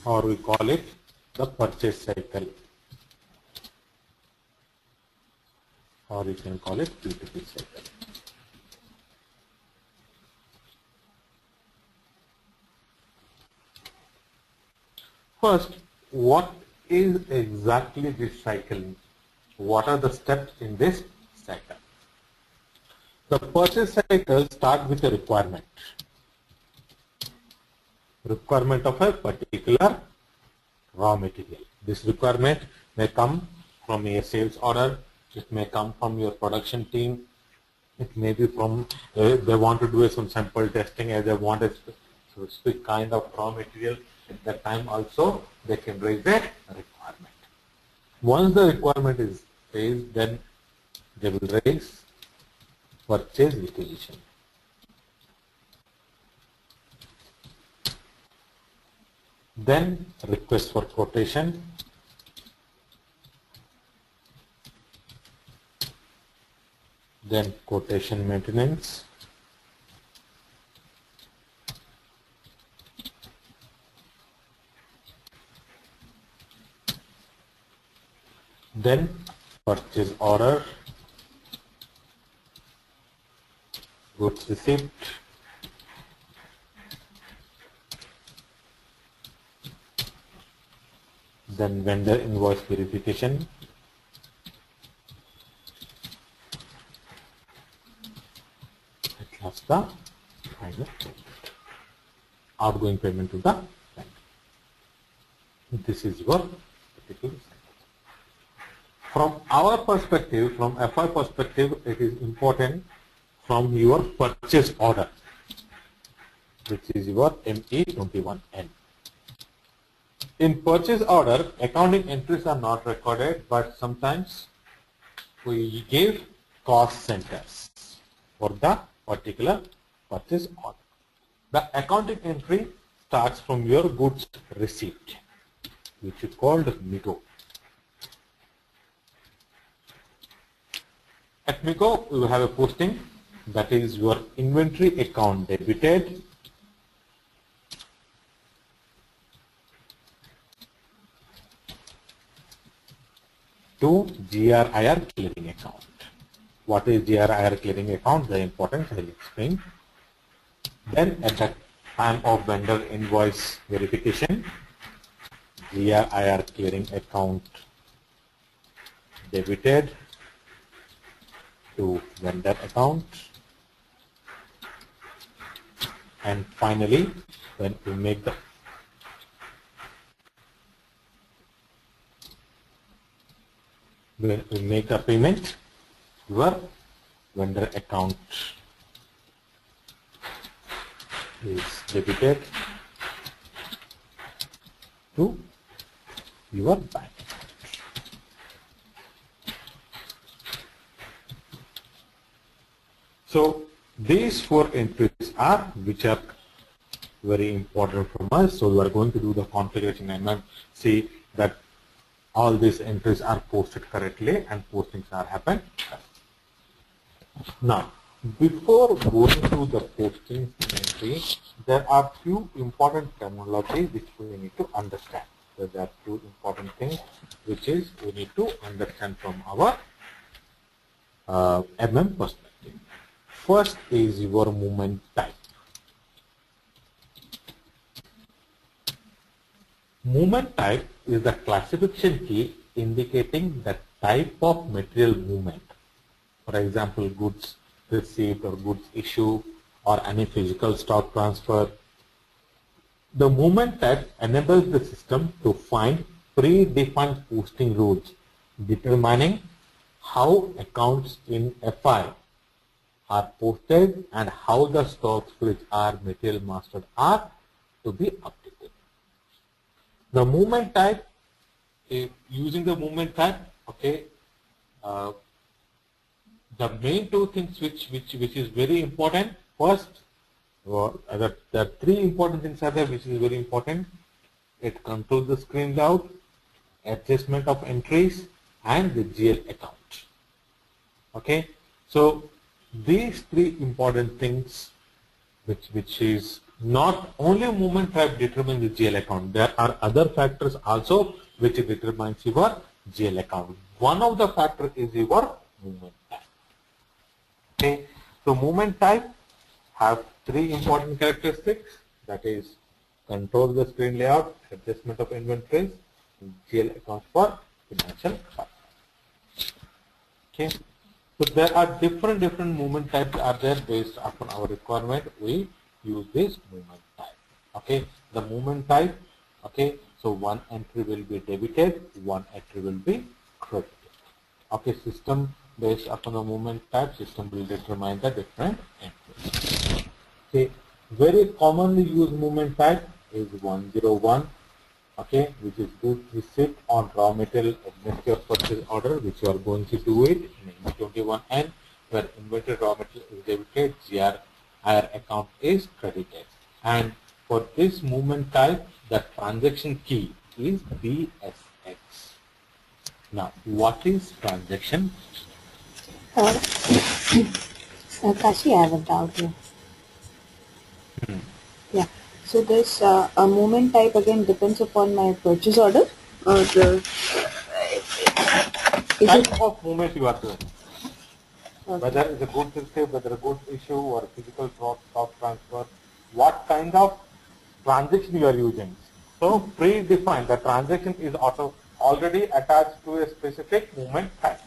or we call it the purchase cycle, or you can call it P2P cycle. First, what is exactly this cycle? What are the steps in this cycle? The purchase cycle starts with a requirement of a particular raw material. This requirement may come from a sales order, it may come from your production team, it may be from, they want to do some sample testing and they want a specific kind of raw material. At that time also they can raise a requirement. Once the requirement is raised, then they will raise purchase requisition. Then request for quotation. Then quotation maintenance. Then purchase order, goods receipt, then vendor invoice verification, at last the final payment, outgoing payment to the bank. This is your particular cycle. From our perspective, from FI perspective, it is important from your purchase order, which is your ME21N. In purchase order, accounting entries are not recorded, but sometimes we give cost centers for the particular purchase order. The accounting entry starts from your goods receipt, which is called MIGO. At MIGO, we will have a posting, that is your inventory account debited to GRIR clearing account. What is GRIR clearing account? The importance I will explain. Then at the time of vendor invoice verification, GRIR clearing account debited to vendor account, and finally when we make the payment, your vendor account is debited to your bank. So these four entries are which are very important from us. So we are going to do the configuration and see that all these entries are posted correctly and postings are happened. Now, before going to the postings entry, there are few important terminology which we need to understand. So there are two important things which is we need to understand from our MM perspective. First is your movement type. Movement type is the classification key indicating the type of material movement. For example, goods received or goods issue or any physical stock transfer. The movement type enables the system to find predefined posting rules determining how accounts in FI are posted and how the stocks which are material mastered are to be updated. The movement type, using the movement type, okay, the main two things which is very important. First, the three important things are there which is very important. It controls the screen layout, adjustment of entries, and the GL account. Okay, so these three important things which is not only movement type determines the GL account, there are other factors also which determines your GL account. One of the factor is your movement type. Okay, so movement type have three important characteristics, that is control the screen layout, adjustment of inventories, GL accounts for financial partner. Okay, so there are different movement types are there based upon our requirement. We use this movement type. Okay, the movement type. Okay, so one entry will be debited, one entry will be credited. Okay, system based upon the movement type, system will determine the different entries. Okay, very commonly used movement type is 101. Okay, which is good receipt on raw material against your purchase order, which you are going to do it in 21N, where inventory raw material is debited, GRIR account is credited. And for this movement type, the transaction key is BSX. Now, what is transaction? Kashi, I have a doubt here. Yeah. So this a movement type again depends upon my purchase order, or the Type of movement you are doing. Okay. Whether it's a goods receipt, whether a goods issue or physical stock transfer, what kind of transaction you are using. So predefined, the transaction is already attached to a specific movement type.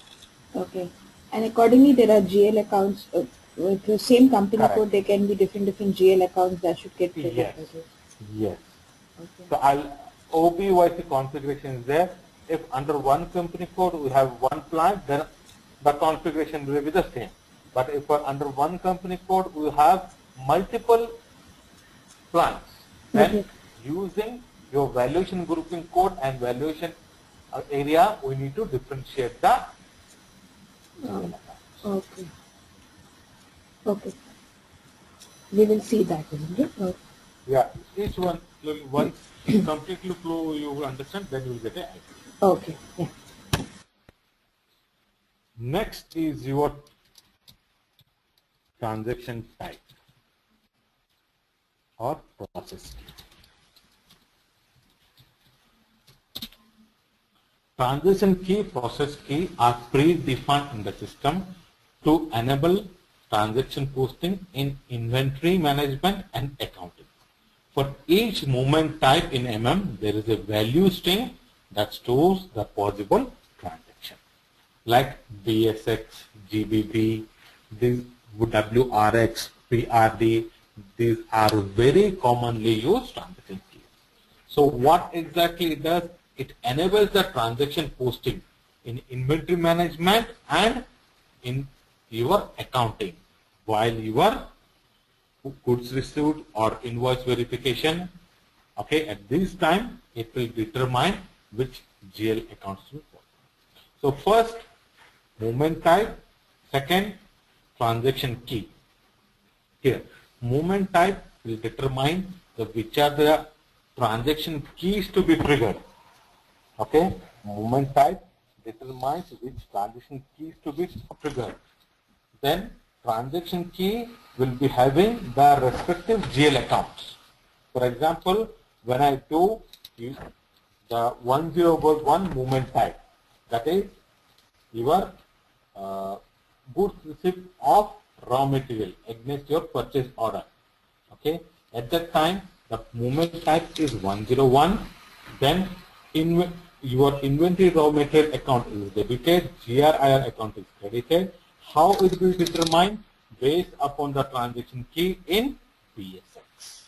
Okay. And accordingly, there are GL accounts with the same company Correct. code. There can be different GL accounts that should get triggered. Yes. Yes. Okay. So OBYC configuration is there. If under one company code we have one plant, then the configuration will be the same. But if under one company code we have multiple plants, then using your valuation grouping code and valuation area, we need to differentiate the GL accounts. Okay. Okay. We will see that, isn't it? Okay. Yeah, each one, once completely you will understand, then you will get an idea. Okay. Yeah. Next is your transaction type or process key. Transaction key, process key are predefined in the system to enable transaction posting in inventory management and accounting. For each movement type in MM, there is a value string that stores the possible transaction. Like BSX, GBB, these WRX, PRD, these are very commonly used transaction keys. So what exactly it does? It enables the transaction posting in inventory management and in your accounting, while your goods received or invoice verification, okay, at this time it will determine which GL accounts to follow. So first, movement type. Second, transaction key. Here, movement type will determine which are the transaction keys to be triggered. Okay, movement type determines which transaction keys to be triggered. Then transaction key will be having the respective GL accounts. For example, when I do the 1011 movement type, that is your goods receipt of raw material against your purchase order. Okay, at that time the movement type is 101. Then your inventory raw material account is debited, GRIR account is credited. How it will determine? Based upon the transaction key in BSX.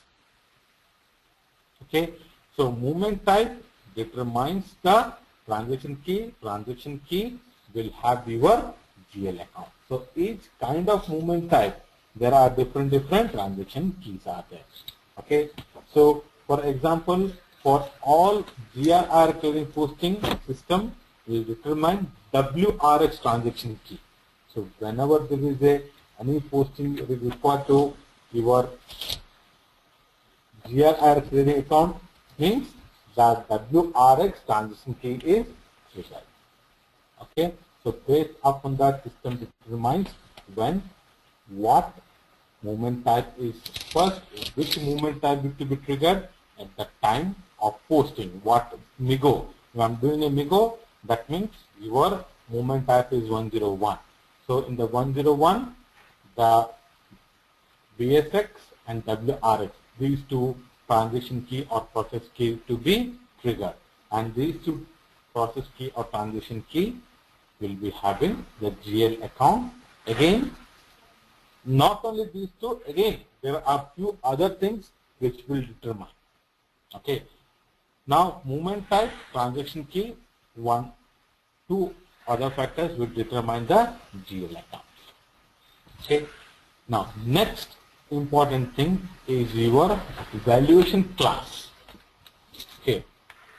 Okay, so movement type determines the transaction key. Transaction key will have your GL account. So each kind of movement type, there are different transaction keys are there. Okay, so for example, for all GRIR clearing posting system, we determine WRX transaction key. So whenever there is any posting required to your GRIR clearing account, means that WRX transaction key is required. Okay, so based upon that, system determines when what movement type is first, which movement type will be triggered at the time of posting. What MIGO? If I'm doing a MIGO, that means your movement type is 101. So in the 101, the BSX and WRX, these two transition key or process key to be triggered. And these two process key or transition key will be having the GL account. Again, not only these two, again, there are few other things which will determine. Okay. Now, movement type, transaction key, one, two other factors will determine the GL account. Okay. Now, next important thing is your valuation class. Okay.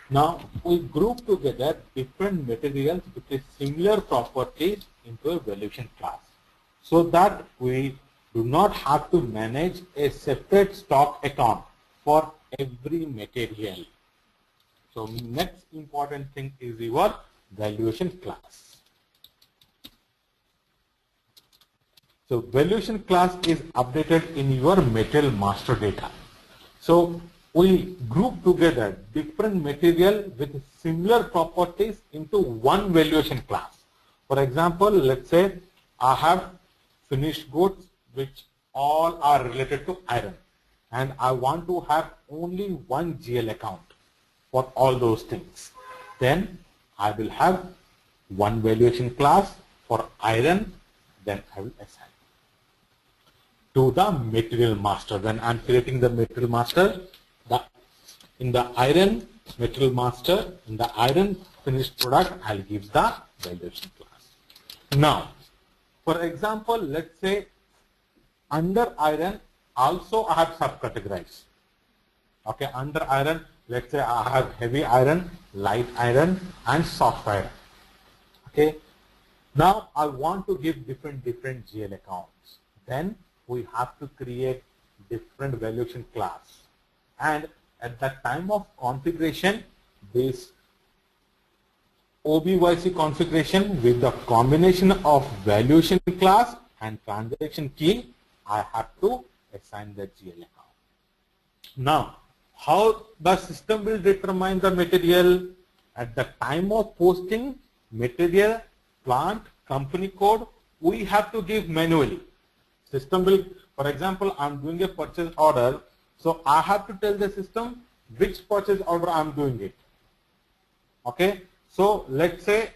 Now, we group together different materials with a similar properties into a valuation class, so that we do not have to manage a separate stock account for every material. So next important thing is your valuation class. So valuation class is updated in your material master data. So we group together different material with similar properties into one valuation class. For example, let's say I have finished goods which all are related to iron, and I want to have only one GL account for all those things. Then I will have one valuation class for iron, then I will assign to the material master. When I'm creating the material master, in the iron material master, in the iron finished product, I'll give the valuation class. Now, for example, let's say under iron, also I have subcategorized. Okay, under iron, let's say I have heavy iron, light iron, and soft iron. Okay, now I want to give different GL accounts. Then we have to create different valuation class, and at the time of configuration, this OBYC configuration with the combination of valuation class and transaction key, I have to assign the GL account. Now, how the system will determine the material? At the time of posting, material, plant, company code, we have to give manually. System will, for example, I'm doing a purchase order, so I have to tell the system which purchase order I'm doing it. Okay, so let's say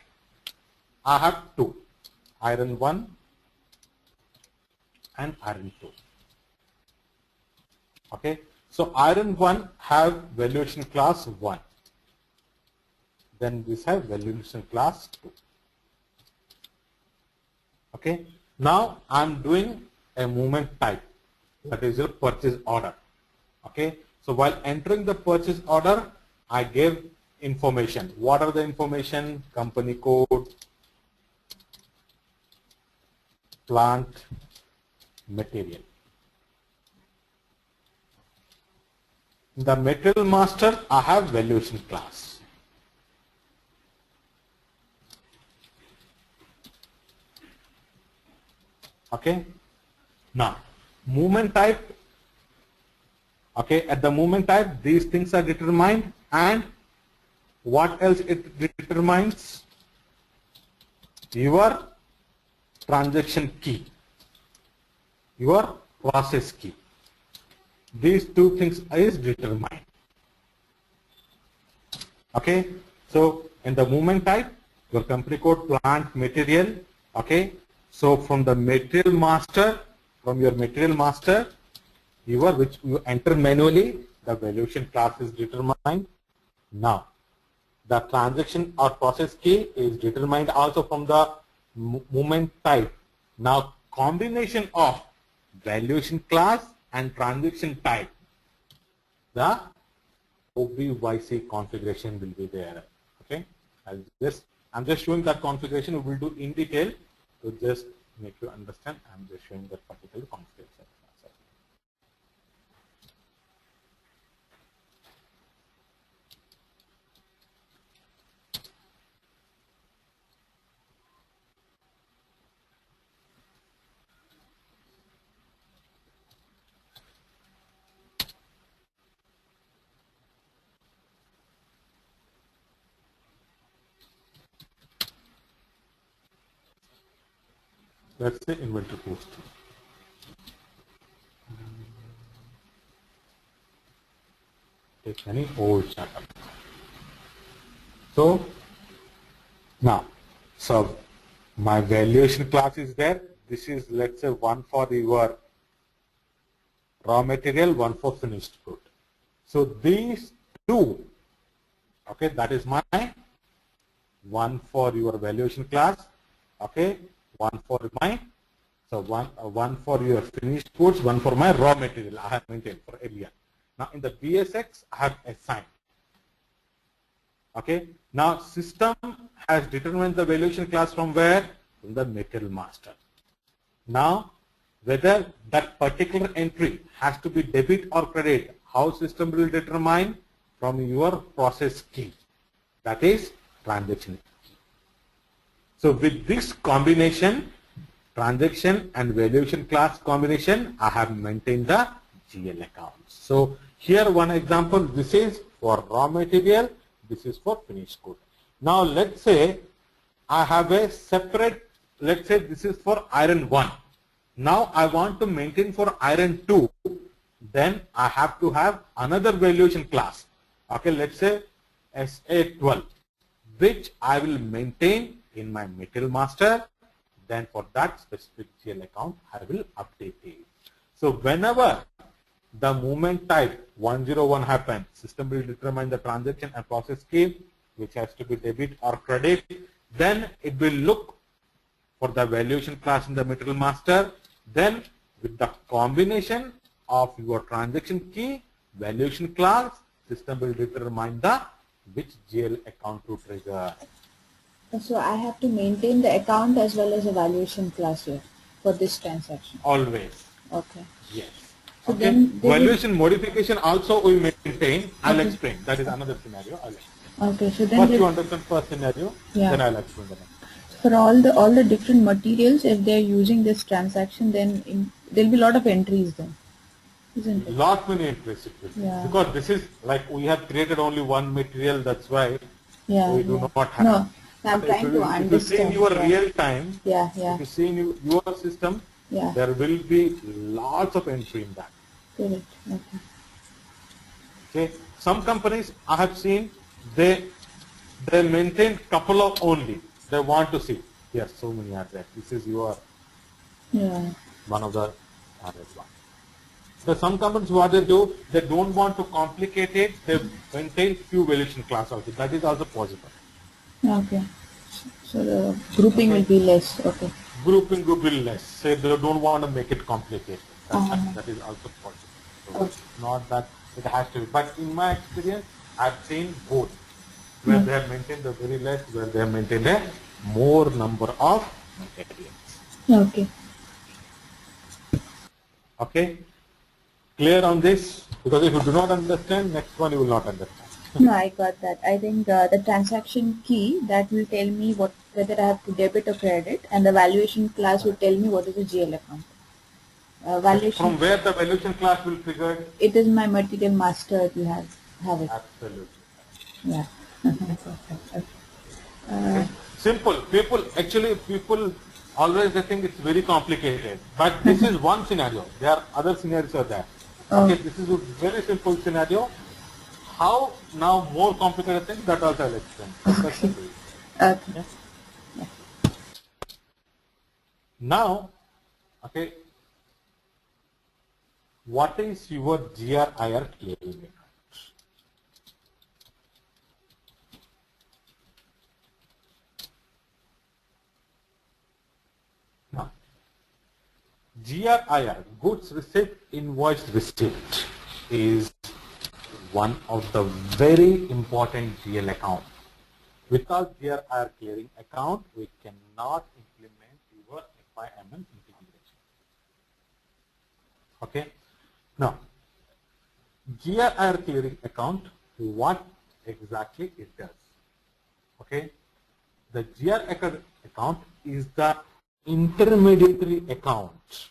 I have two, iron 1 and iron 2. Okay, so iron 1 have valuation class 1. Then this have valuation class 2. Okay, now I'm doing a movement type, that is your purchase order. Okay, so while entering the purchase order, I gave information. What are the information? Company code, plant, material. In the material master, I have valuation class. Okay, now movement type. Okay, at the movement type, these things are determined, and what else it determines? Your transaction key, your process key. These two things is determined. Okay, so in the movement type, your company code, plant, material. Okay, so from the material master, from your material master, which you enter manually, the valuation class is determined. Now, the transaction or process key is determined also from the movement type. Now, combination of valuation class and transaction type, the OBYC configuration will be there. Okay, I'm just showing that configuration. We will do in detail to just make you understand. I'm just showing that particular configuration. let's say inventory post. Take any old chart. So now, so my valuation class is there. This is, let's say, one for your raw material, one for finished good. So these two, okay, that is my one for your valuation class, okay, one for my, so one for your finished goods, one for my raw material I have maintained for earlier. Now in the BSX I have assigned. Okay, now system has determined the valuation class from where? From the material master. Now whether that particular entry has to be debit or credit, how system will determine? From your process key, that is transaction key. So with this combination, transaction and valuation class combination, I have maintained the GL accounts. So here one example, this is for raw material, this is for finished good. Now let's say I have a separate, let's say this is for iron 1. Now I want to maintain for iron 2, then I have to have another valuation class. Okay, let's say SA12, which I will maintain in my material master. Then for that specific GL account, I will update it. So whenever the movement type 101 happens, system will determine the transaction and process key, which has to be debit or credit. Then it will look for the valuation class in the material master. Then with the combination of your transaction key, valuation class, system will determine the which GL account to trigger. So I have to maintain the account as well as a valuation class here for this transaction. Always. Okay. Yes. So okay. then Valuation modification also we maintain. I'll explain. That is another scenario. I'll explain. Okay. So then first you understand first scenario, then I'll explain the next. For all the different materials, if they're using this transaction, then there'll be a lot of entries then, isn't it? Lot many entries it will be. Yeah. Because this is like we have created only one material, that's why we do not have. No, I'm trying to understand. If you see in your real time, if you see in your system, there will be lots of entry in that. Correct. Okay. Okay. Some companies I have seen, they maintain couple of only. They want to see here so many are there. This is your one of the others one. So some companies what they do, they don't want to complicate it. They maintain few valuation class also. That is also possible. Okay. So the grouping will be less. Okay. Grouping will be less. Say they don't want to make it complicated. That is also possible. So not that it has to be. But in my experience, I've seen both. Where they have maintained the very less, where they have maintained a more number of materials. Okay. Okay. Clear on this? Because if you do not understand, next one you will not understand. No, I got that. I think the transaction key that will tell me whether I have to debit or credit, and the valuation class will tell me what is the GL account. Valuation. From where the valuation class will trigger? It is my material master. It will have it. Absolutely. Yeah. Simple. People always they think it's very complicated. But this is one scenario. There are other scenarios are there. Okay, this is a very simple scenario. How now more complicated things, that also I'll explain. Okay. Yeah. Now, okay, what is your GRIR clearing? Now, GRIR, goods receipt, invoice receipt, is one of the very important GL account. Without GRIR clearing account, we cannot implement your FIMM integration. Okay. Now, GRIR clearing account, what exactly it does? Okay. The GRIR account is the intermediary account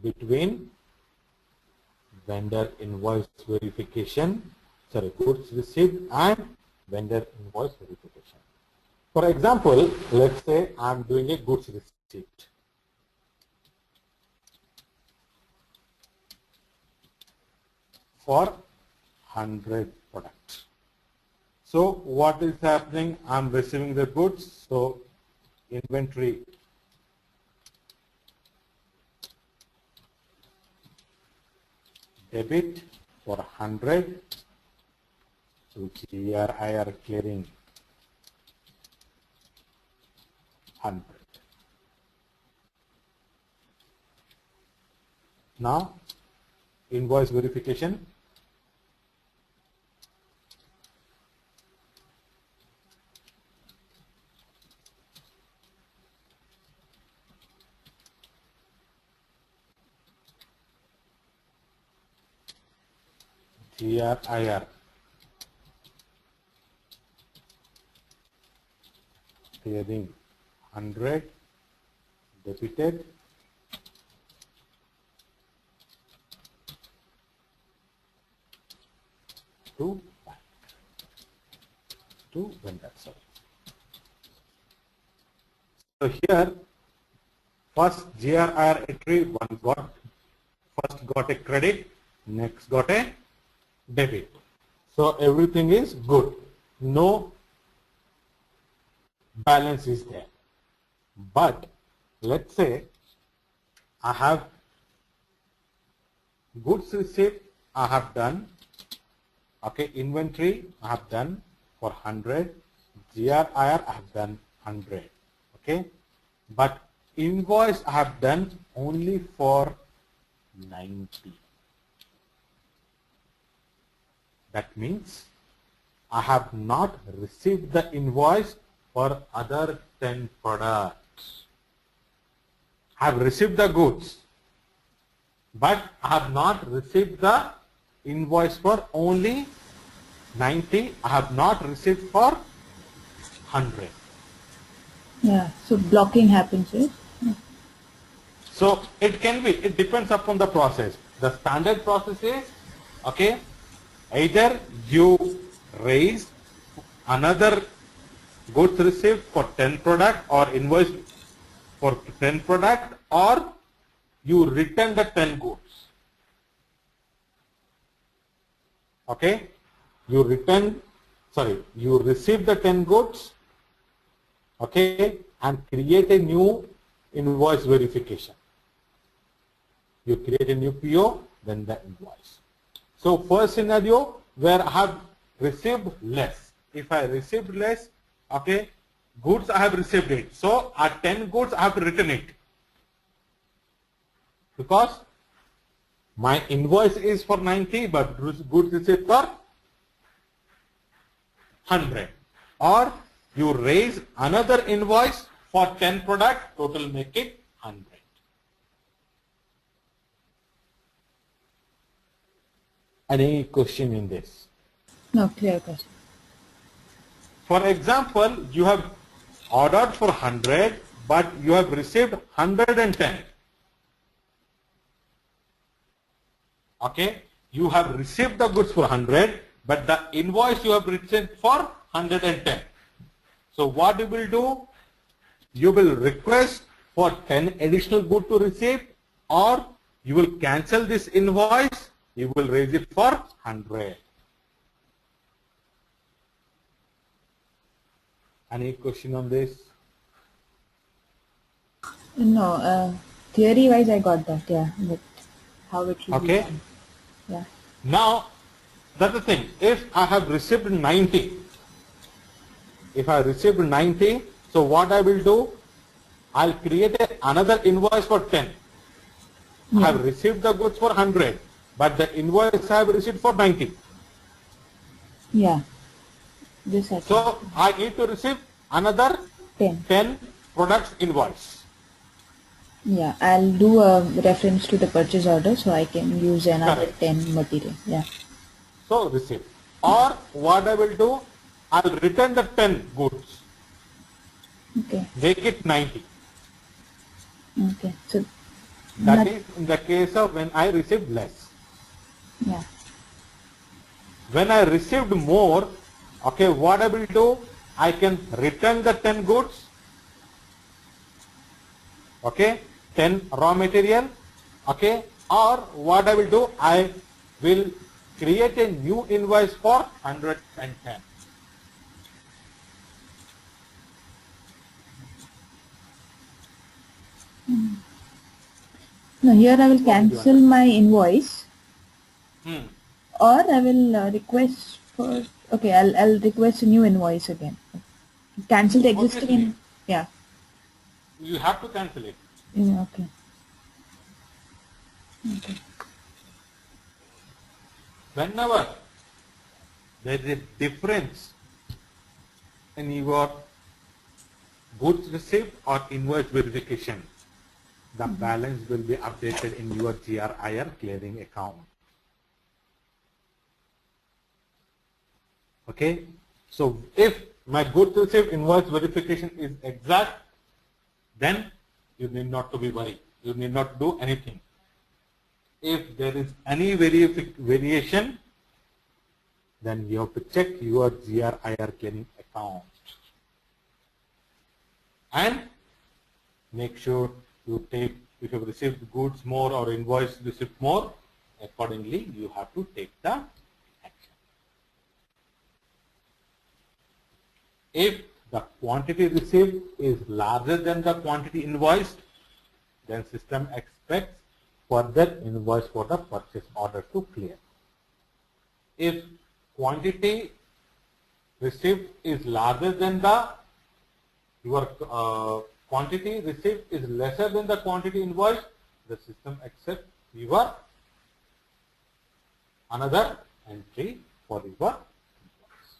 between vendor invoice verification, goods received and vendor invoice verification. For example, let's say I'm doing a goods receipt. For 100 products. So what is happening? I'm receiving the goods. So inventory debit for 100. So GRIR clearing 100. Now invoice verification. GRIR clearing 100 debited to vendor. So here first GRIR entry first got a credit, next got a debit. So everything is good. No balance is there. But let's say I have goods receipt I have done. Okay, inventory I have done for 100. GRIR I have done 100. Okay, but invoice I have done only for 90. That means I have not received the invoice for other 10 products. I have received the goods, but I have not received the invoice for only 90. I have not received for 100. Yeah, so blocking happens, right? Yeah. So it can be, it depends upon the process. The standard process is, okay, either you raise another goods received for 10 product or invoice for 10 product, or you return the 10 goods. Okay, you receive the 10 goods, okay, and create a new invoice verification. You create a new PO, then the invoice. So first scenario where I have received less. If I received less, okay, goods I have received it. So at 10 goods I have written it. Because my invoice is for 90, but goods received for 100. Or you raise another invoice for 10 product, total make it 100. Any question in this? No, clear question. For example, you have ordered for 100, but you have received 110. Okay, you have received the goods for 100, but the invoice you have written for 110. So what you will do? You will request for 10 additional goods to receive, or you will cancel this invoice. You will raise it for 100. Any question on this? No, theory wise I got that, yeah, but how it should be Okay. done. Yeah. Now, that's the thing. If I have received 90, so what I will do? I'll create another invoice for 10. I Yeah. have received the goods for 100, but the invoice I have received for 90. Yeah. This I can. So I need to receive another 10 products invoice. Yeah, I'll do a reference to the purchase order so I can use another Correct. 10 material. Yeah. So receive. Or what I will do? I'll return the 10 goods. Okay. Make it 90. Okay. So That is in the case of when I received less. yeah. When I received more, okay, what I will do? I can return the 10 goods, okay, 10 raw material, okay, or what I will do, I will create a new invoice for 110. No, here I will What did you cancel understand? my invoice, Hmm. or I will request for. Okay, I'll request a new invoice again. Cancel the existing Obviously, in. Yeah. you have to cancel it. Yeah. Okay. Okay. Whenever there is a difference in your goods received or invoice verification, the balance will be updated in your GRIR clearing account. Okay, so if my goods received invoice verification is exact, then you need not to be worried. You need not do anything. If there is any variation, then you have to check your GRIR clearing account and make sure you take, if you have received goods more or invoice received more, accordingly you have to take the action. If the quantity received is larger than the quantity invoiced, then system expects further invoice for the purchase order to clear. If quantity received is larger than the, your quantity received is lesser than the quantity invoiced, the system accepts your another entry for your invoice.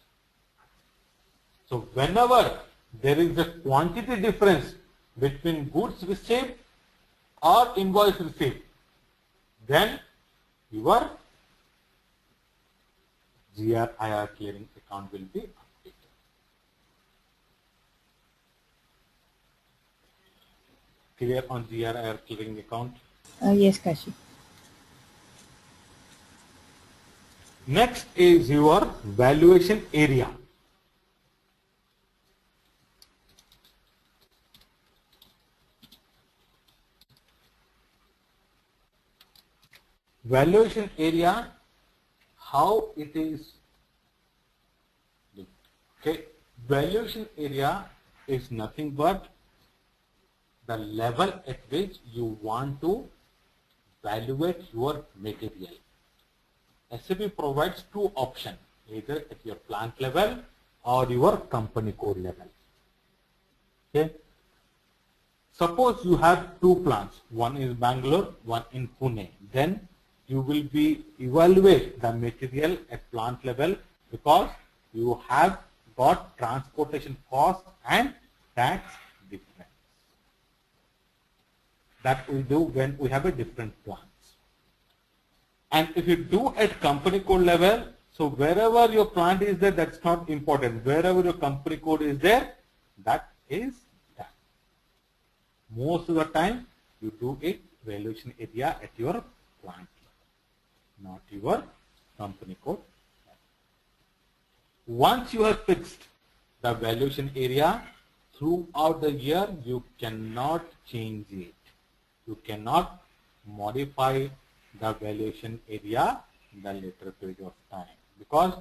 So whenever there is a quantity difference between goods received or invoice received, then your GRIR clearing account will be updated. Clear on GRIR clearing account? Yes, Kashi. Next is your valuation area. Valuation area, how it is. Okay, valuation area is nothing but the level at which you want to evaluate your material. SAP provides two options, either at your plant level or your company code level. Okay. Suppose you have two plants, one is Bangalore, one in Pune. Then you will be evaluate the material at plant level because you have got transportation cost and tax difference. That we do when we have a different plants. And if you do at company code level, so wherever your plant is there, that's not important. Wherever your company code is there, that is done. Most of the time, you do it valuation area at your plant level, not your company code level. Once you have fixed the valuation area, throughout the year, you cannot change it. You cannot modify the valuation area in the later period of time because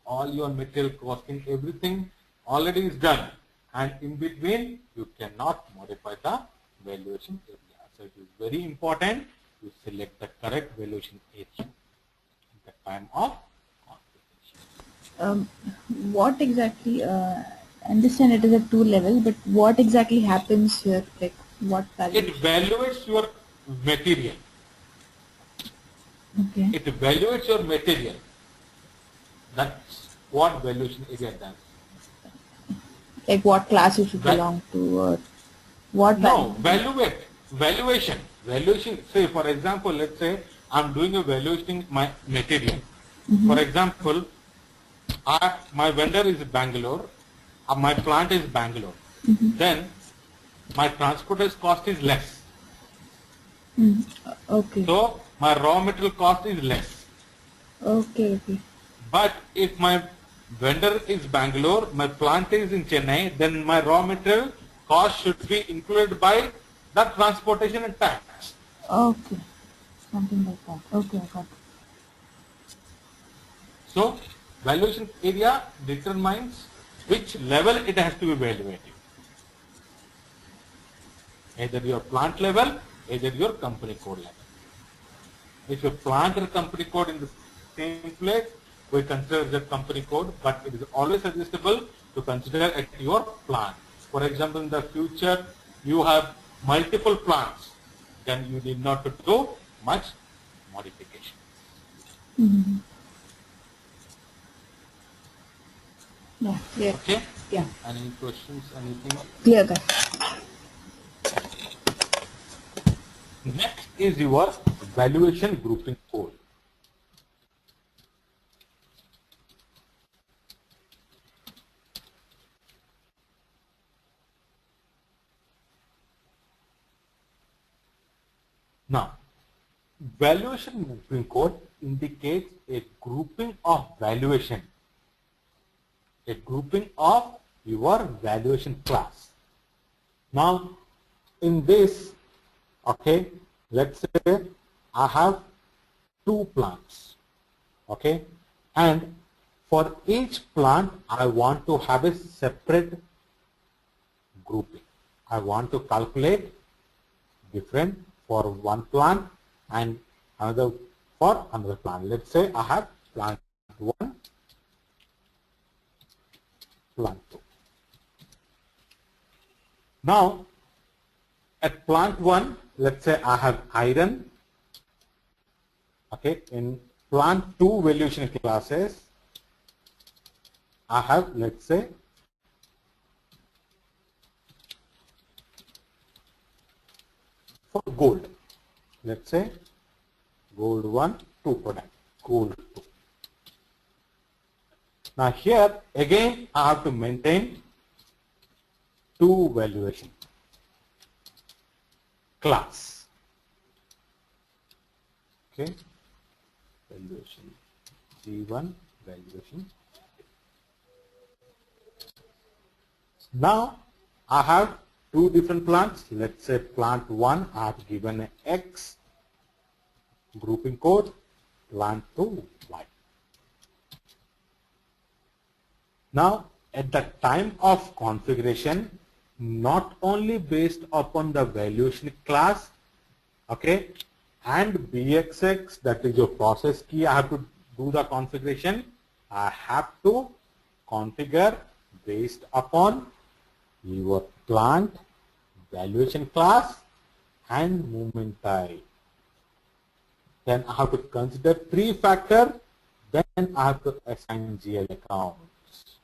all your material costing, everything already is done, and in between you cannot modify the valuation area. So it is very important to select the correct valuation area at the time of computation. What exactly? Understand it is at two level, but what exactly happens here? Like what It valuation? evaluates your material. Okay. It evaluates your material. That's what valuation area does. Like what class you should Va belong to, or what no, value? valuation. Valuation, say for example, let's say I'm doing a valuation my material. For example, my vendor is Bangalore, my plant is Bangalore. Then my transportation cost is less. Okay. So my raw material cost is less. Okay. Okay. But if my vendor is Bangalore, my plant is in Chennai, then my raw material cost should be included by the transportation and tax. Okay. Something like that. Okay, I got it. So valuation area determines which level it has to be evaluated. Either your plant level, either your company code level. If your plant and company code in the same place, we consider the company code, but it is always adjustable to consider at your plant. For example, in the future, you have multiple plants, then you need not to do much modification. Mm-hmm. Yeah, clear. Okay? Yeah. Any questions, anything? Clear, guys. Next is your valuation grouping code. Now, valuation grouping code indicates a grouping of valuation, a grouping of your valuation class. Now, in this, okay, let's say I have 2 plants, okay, and for each plant I want to have a separate grouping. I want to calculate different for one plant and another for another plant. Let's say I have plant 1, plant 2. Now, at plant 1, let's say I have iron. Okay, in plant 2 valuation classes, I have, let's say, for gold. Let's say gold 1, 2 product, gold 2. Now here again I have to maintain 2 valuation class. Okay, valuation G1, valuation. Now I have 2 different plants. Let's say plant 1 I have given X grouping code, plant 2 Y. Now at the time of configuration, not only based upon the valuation class, okay, and BXX, that is your process key, I have to do the configuration. I have to configure based upon your plant, valuation class and movement type. Then I have to consider 3 factors. Then I have to assign GL accounts,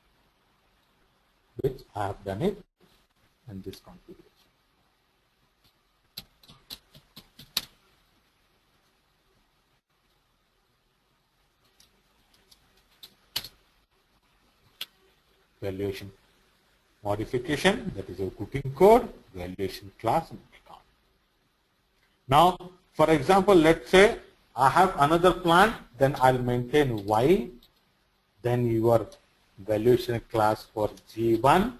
which I have done it in this configuration. Valuation modification, that is your grouping code, valuation class and account. Now, for example, let's say I have another plant, then I'll maintain Y, then your valuation class for G1,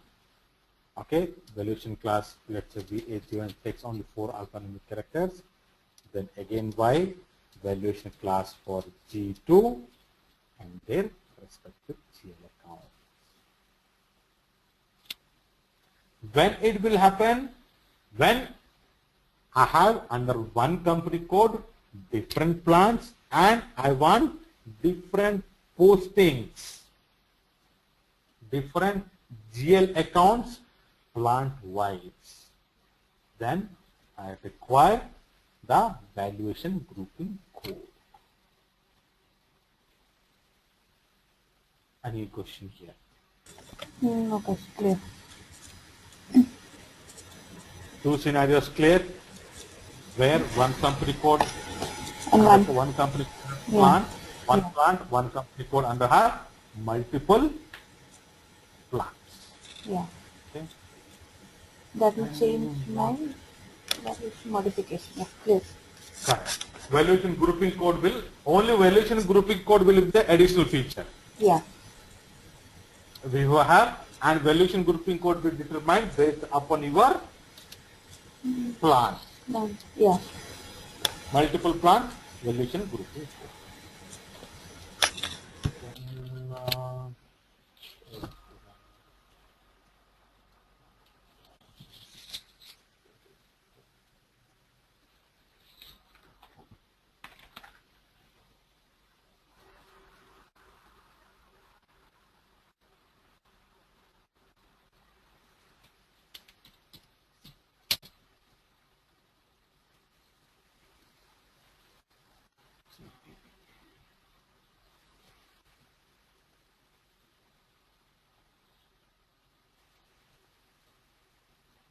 okay, valuation class, let's say VA01 takes only 4 alphanumeric characters, then again Y, valuation class for G2 and their respective GL account. When it will happen? When I have under one company code different plants and I want different postings, different GL accounts plant wise, then I require the valuation grouping code. Any question here? No question, clear. 2 scenarios clear, where one company code And one company Yeah. plant, one Yeah. plant, one company code under have multiple plants. Yeah. Okay. That will change my valuation modification. Yeah, clear. Correct. Valuation grouping code will only valuation grouping code will be the additional feature. Yeah. we will have, and valuation grouping code will determine based upon your plant. Yeah. Multiple plant valuation grouping code.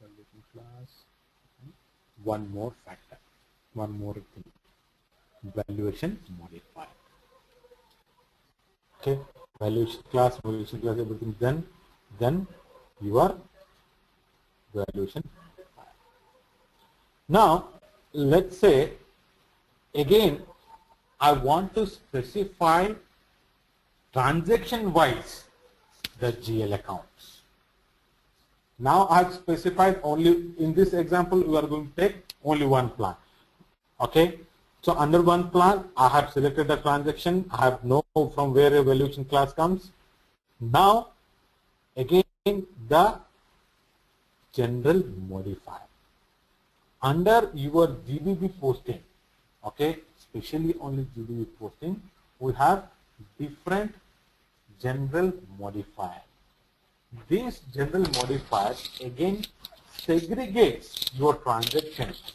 Then, valuation class. One more factor, one more thing. Valuation modifier. Okay, valuation class, everything done. Then your valuation. Now, let's say again, I want to specify transaction wise the GL accounts. Now I have specified only in this example we are going to take only one plan. Okay, so under one plan I have selected the transaction. I have know from where a valuation class comes. Now again the general modifier under your GBB posting. Okay, especially only GBB posting, we have different general modifier. This general modifier again segregates your transactions.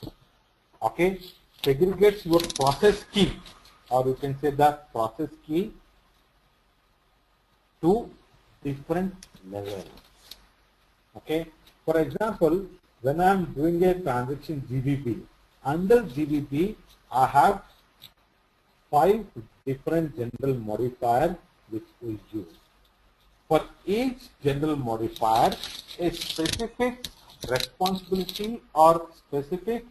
Okay, segregates your process key, or you can say the process key to different levels. Okay, for example, when I am doing a transaction GBP, under GBP I have 5 different general modifiers which we use. For each general modifier, a specific responsibility or specific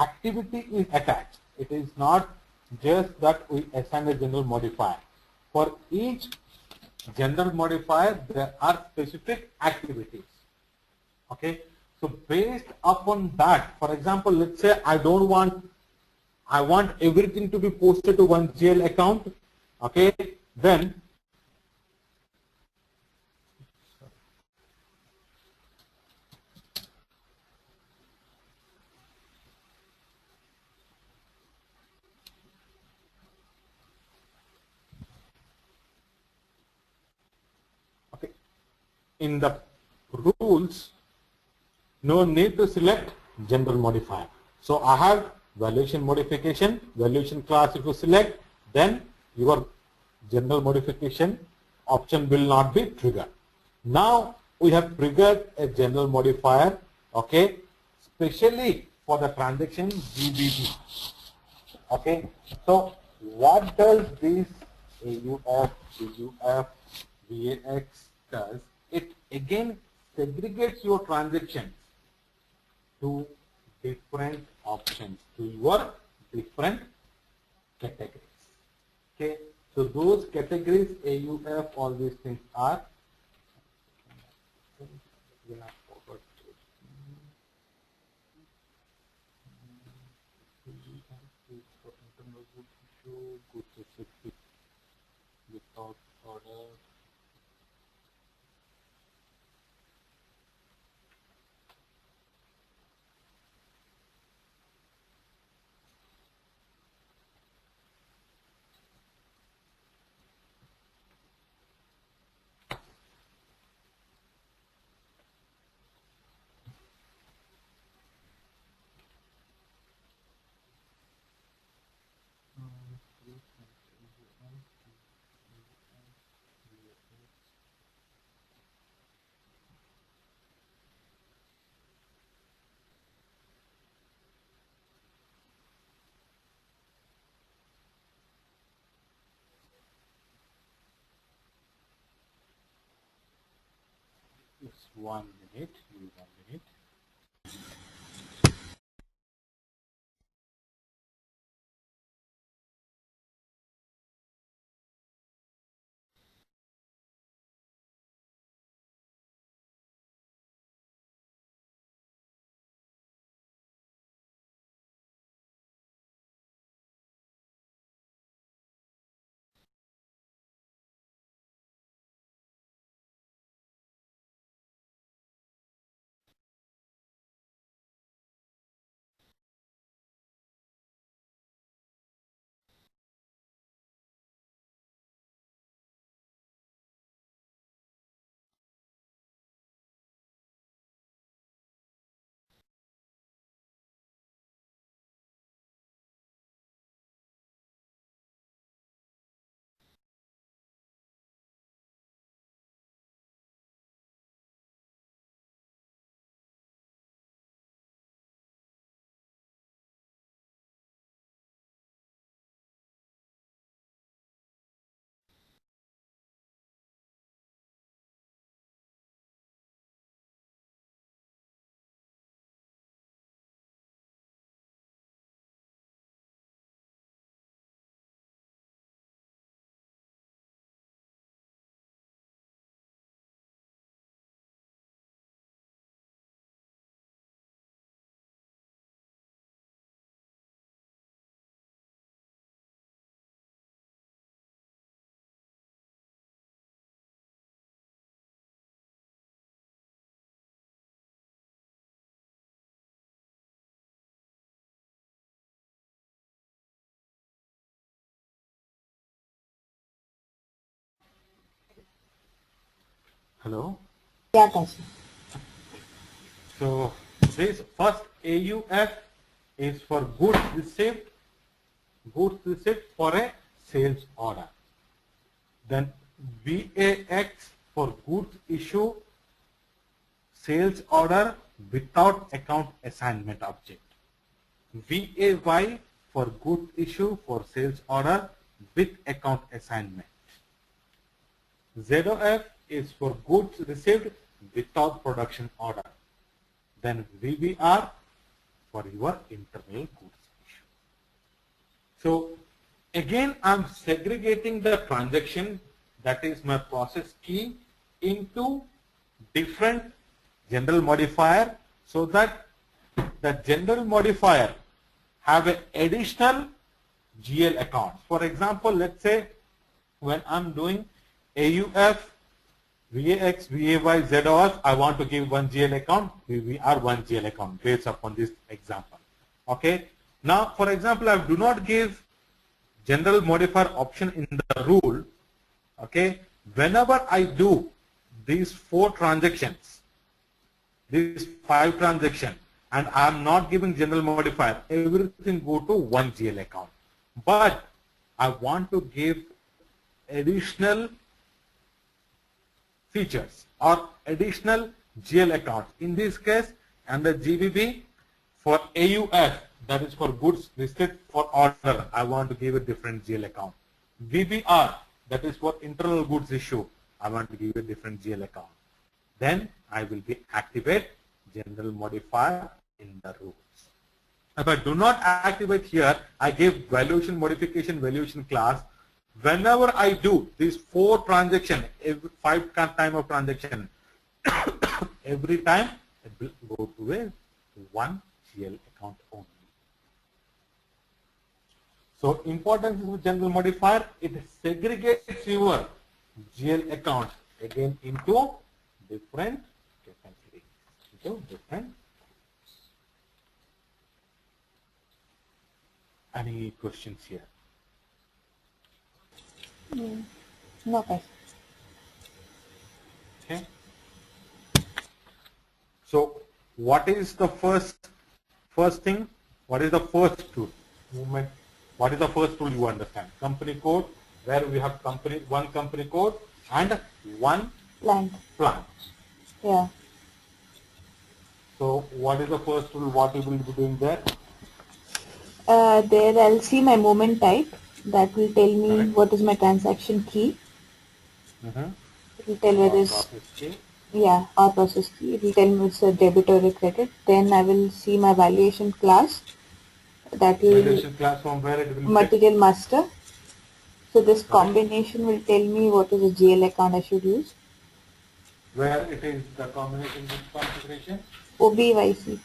activity is attached. It is not just that we assign a general modifier. For each general modifier, there are specific activities. Okay, so based upon that, for example, let's say I want everything to be posted to one GL account. Okay, then okay, in the rules, no need to select general modifier. So I have valuation modification, valuation class if you select, then your general modification option will not be triggered. Now we have triggered a general modifier, okay, especially for the transaction GBP. Okay, so what does this AUF, AUF, VAX does? It again segregates your transactions to different options, to your different categories. Okay, so those categories AUF, all these things are. Without order. It's 1 minute, 1 minute. Hello. Yeah, Kashi. So this first AUF is for goods received for a sales order. Then VAX for goods issue sales order without account assignment object. VAY for goods issue for sales order with account assignment. ZOF is for goods received without production order. Then VBR for your internal goods issue. So again, I'm segregating the transaction, that is my process key, into different general modifier, so that the general modifier have an additional GL account. For example, let's say when I'm doing AUF, VAX, VAY, ZOF, I want to give one GL account, VBR one GL account based upon this example. Okay. Now, for example, I do not give general modifier option in the rule. Okay. Whenever I do these 4 transactions, these 5 transactions, and I am not giving general modifier, everything go to one GL account. But I want to give additional features or additional GL accounts. In this case, under GBB, for AUF, that is for goods listed for order, I want to give a different GL account. VBR, that is for internal goods issue, I want to give a different GL account. Then I will be activate general modifier in the rules. If I do not activate here, I give valuation modification valuation class. Whenever I do these 4 transactions, 5 time of transaction, every time it will go to a one GL account only. So importance of general modifier, it segregates your GL account again into different categories. Any questions here? No, Kashi. Okay. So what is the first thing? What is the first tool? Movement. What is the first tool you understand? Company code, where we have one company code and one Plant. Yeah. So what is the first tool? What you will be doing there? There I'll see my movement type. That will tell me Correct. what is my transaction key. It will tell whether it's Process key. or process key. It will tell me it's a debit or a credit. Then I will see my valuation class. That will Valuation class from where it will material master. So this Correct. combination will tell me what is the GL account I should use. Where it is the combination with configuration? OBYC.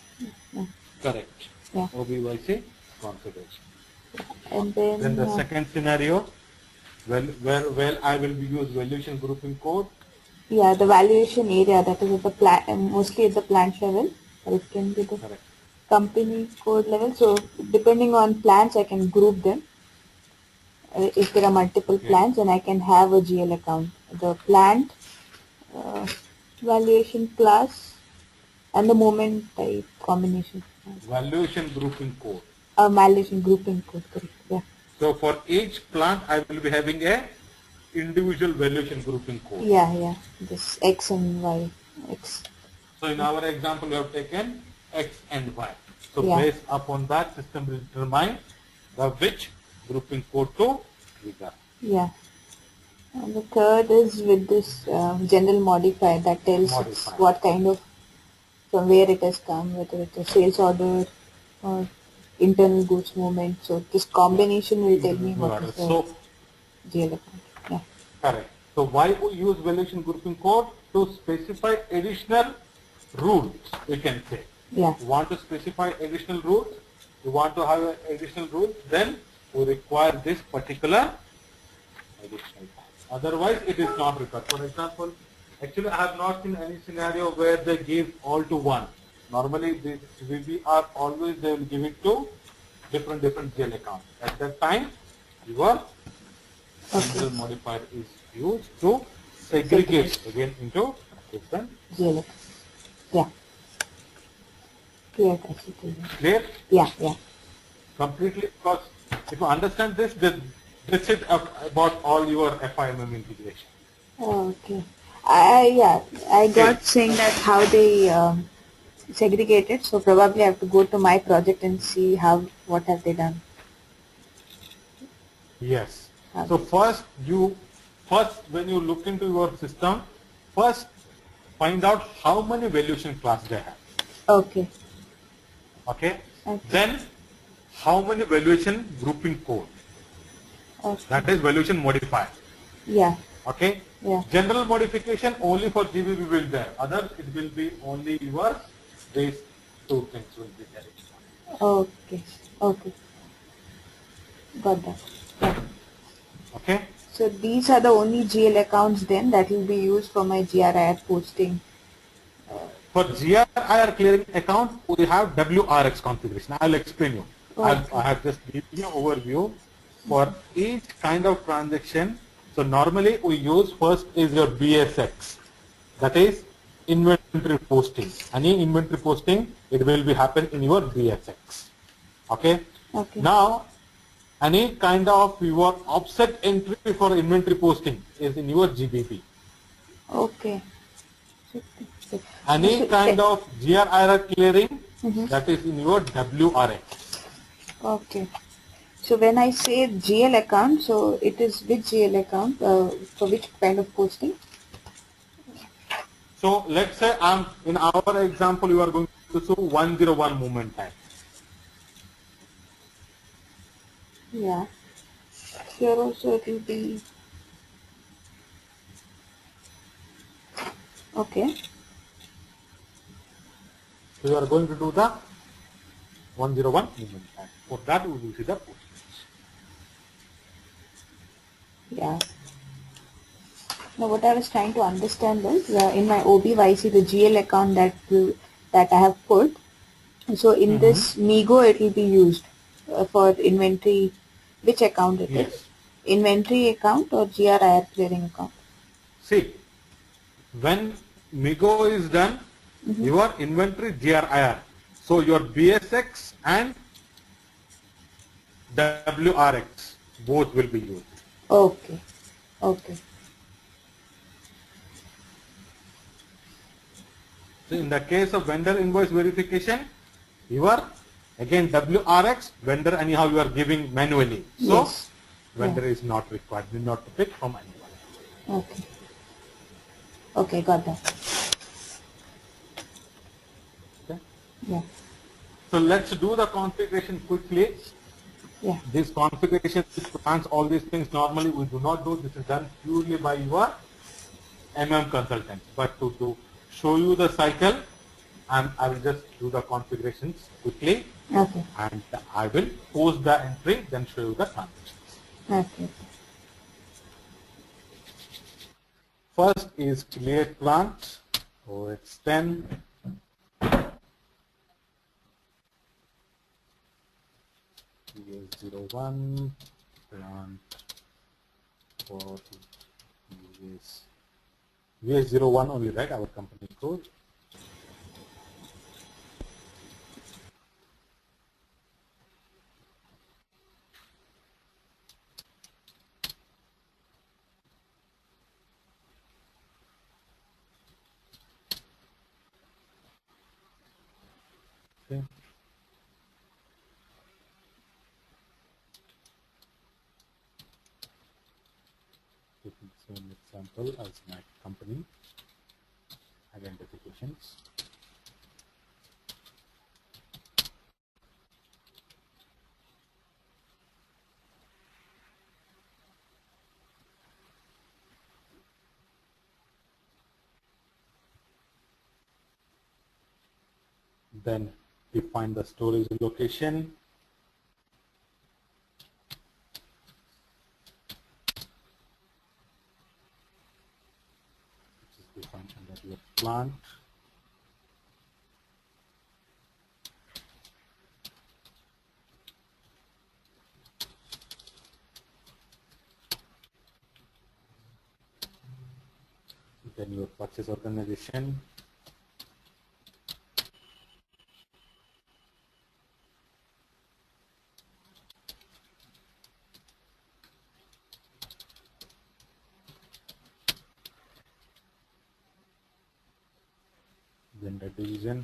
Yeah. Correct. Yeah. OBYC configuration. And then the second scenario, where I will be use valuation grouping code. Yeah, the valuation area, that is at the plant, mostly at the plant level, or it can be the Correct. company code level. So depending on plants, I can group them. If there are multiple plants, and I can have a GL account. The plant valuation class and the moment type combination. Valuation grouping code. Valuation grouping code, correct. Yeah. So for each plant, I will be having a individual valuation grouping code. Yeah. This X and Y. X. So in our example, we have taken X and Y. So Yeah. based upon that, system will determine which grouping code to trigger. Yeah. And the third is with this general modifier that tells us what kind of, from where it has come, whether it's a sales order or internal goods movement. So this combination will tell me what is the GL account. Yeah. Correct. So why we use valuation grouping code? To specify additional rules, we can say. Yeah. You want to specify additional rules, you want to have additional rules, then we require this particular additional type. Otherwise, it is not required. For example, actually I have not seen any scenario where they give all to one. Normally, this VBR always they will give it to different GL accounts. At that time, your general modifier is used to segregate again into is done. GLX. Yeah. Clear, actually. Clear? Yeah, yeah. Completely, because if you understand this, this is about all your FIMM integration. Okay. I Okay. got saying that how they segregated. So probably I have to go to my project and see how what have they done. Yes. How So they, first when you look into your system, first find out how many valuation class they have. okay. Okay. Okay. Then how many valuation grouping code. Okay. That is valuation modifier. Yeah. Okay. Yeah. General modification only for GBB will there. Others it will be only your these two things will be there. Okay. Okay. Got that. Yeah. Okay. So these are the only GL accounts then that will be used for my GRI posting. For GRIR clearing account, we have WRX configuration. I'll explain you. I Okay. have just given you an overview for each kind of transaction. So normally we use first is your BSX. That is inventory posting. Any inventory posting, it will be happen in your BSX. Okay. Okay. Now, any kind of your offset entry for inventory posting is in your GBP. Okay. Any kind of GRIR clearing, Mhm. that is in your WRX. Okay. So when I say GL account, so it is which GL account for which kind of posting? So let's say I'm in our example, you are going to show 101 movement time. Yeah. Here also it will be okay. So you are going to do the 101 movement time. For that, we will see the postage. Yeah. Now what I was trying to understand is in my OBYC the GL account that I have put. So in this Migo it will be used for inventory. Which account it is? Yes. Inventory account or GRIR clearing account? See, when MIGO is done, Mm-hmm. your inventory GRIR. So your BSX and WRX both will be used. Okay. Okay. So in the case of vendor invoice verification, your again WRX vendor anyhow you are giving manually. So Yes. Yeah. vendor is not required, need not to pick from anyone. Okay. Okay. Got that. Okay. Yeah. So let's do the configuration quickly. Yeah. This configuration plans, all these things normally we do not do. This is done purely by your consultants. But to show you the cycle, I will just do the configurations quickly Okay. and I will post the entry, then show you the transactions. Okay. First is create plant, OX10, VS01, plant for VS01 only, right? Our company code. Okay. Taking the same example as my company identifications. Then define the storage location. Which is defined under your plant. Then your purchase organization. Then the division.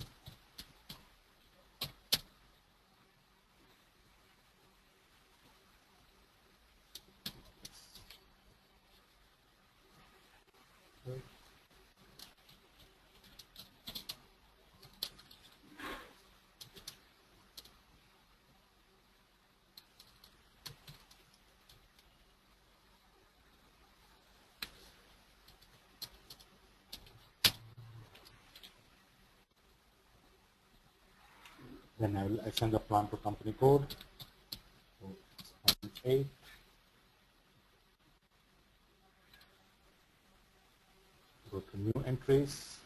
Then I will assign the plant to company code. So it's 8. Go to new entries,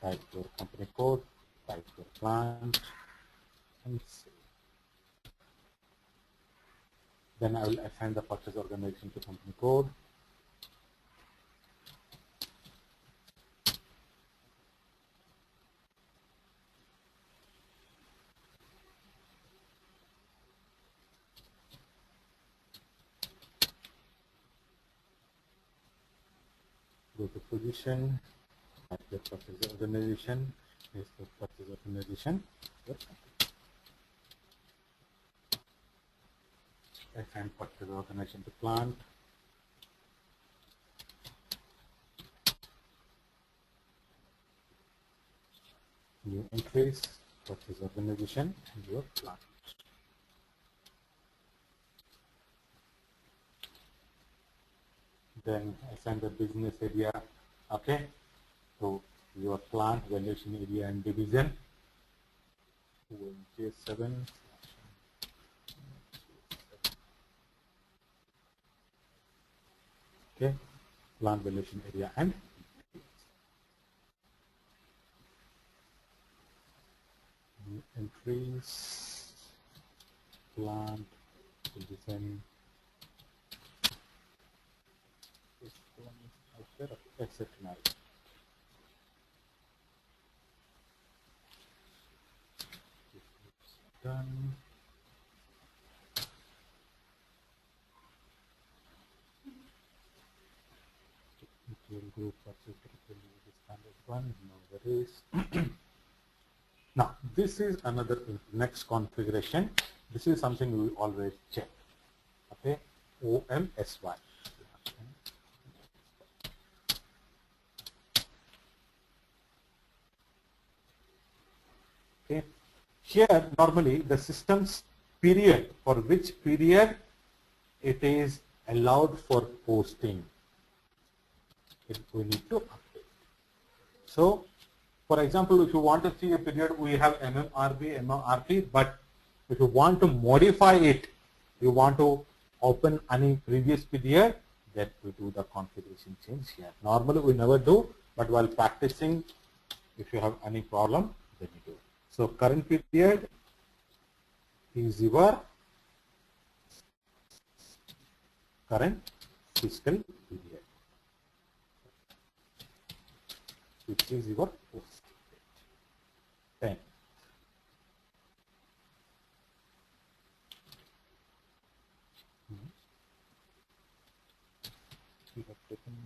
type your company code, type your plant, and save. Then I will assign the purchase organization to company code. Go to position, type your purchase organization, is the purchase organization. Assign purchase organization to plant. New entries, purchase organization, and your plant. Then assign the business area, okay, to your plant, valuation area and division. J7. Okay, plant valuation area and new entries, plant, design. Exceptional. Done. Group purchase standard one. No worries. Now this is another next configuration. This is something we always check. Okay, OMSY. Okay. Here normally the system's period, for which period it is allowed for posting, we need to update. So for example, if you want to see a period, we have MMRB, MMRP, but if you want to modify it, you want to open any previous period, then we do the configuration change here. Normally we never do, but while practicing, if you have any problem, then you do. So current period is your current fiscal period, which is your post date. 10. We have taken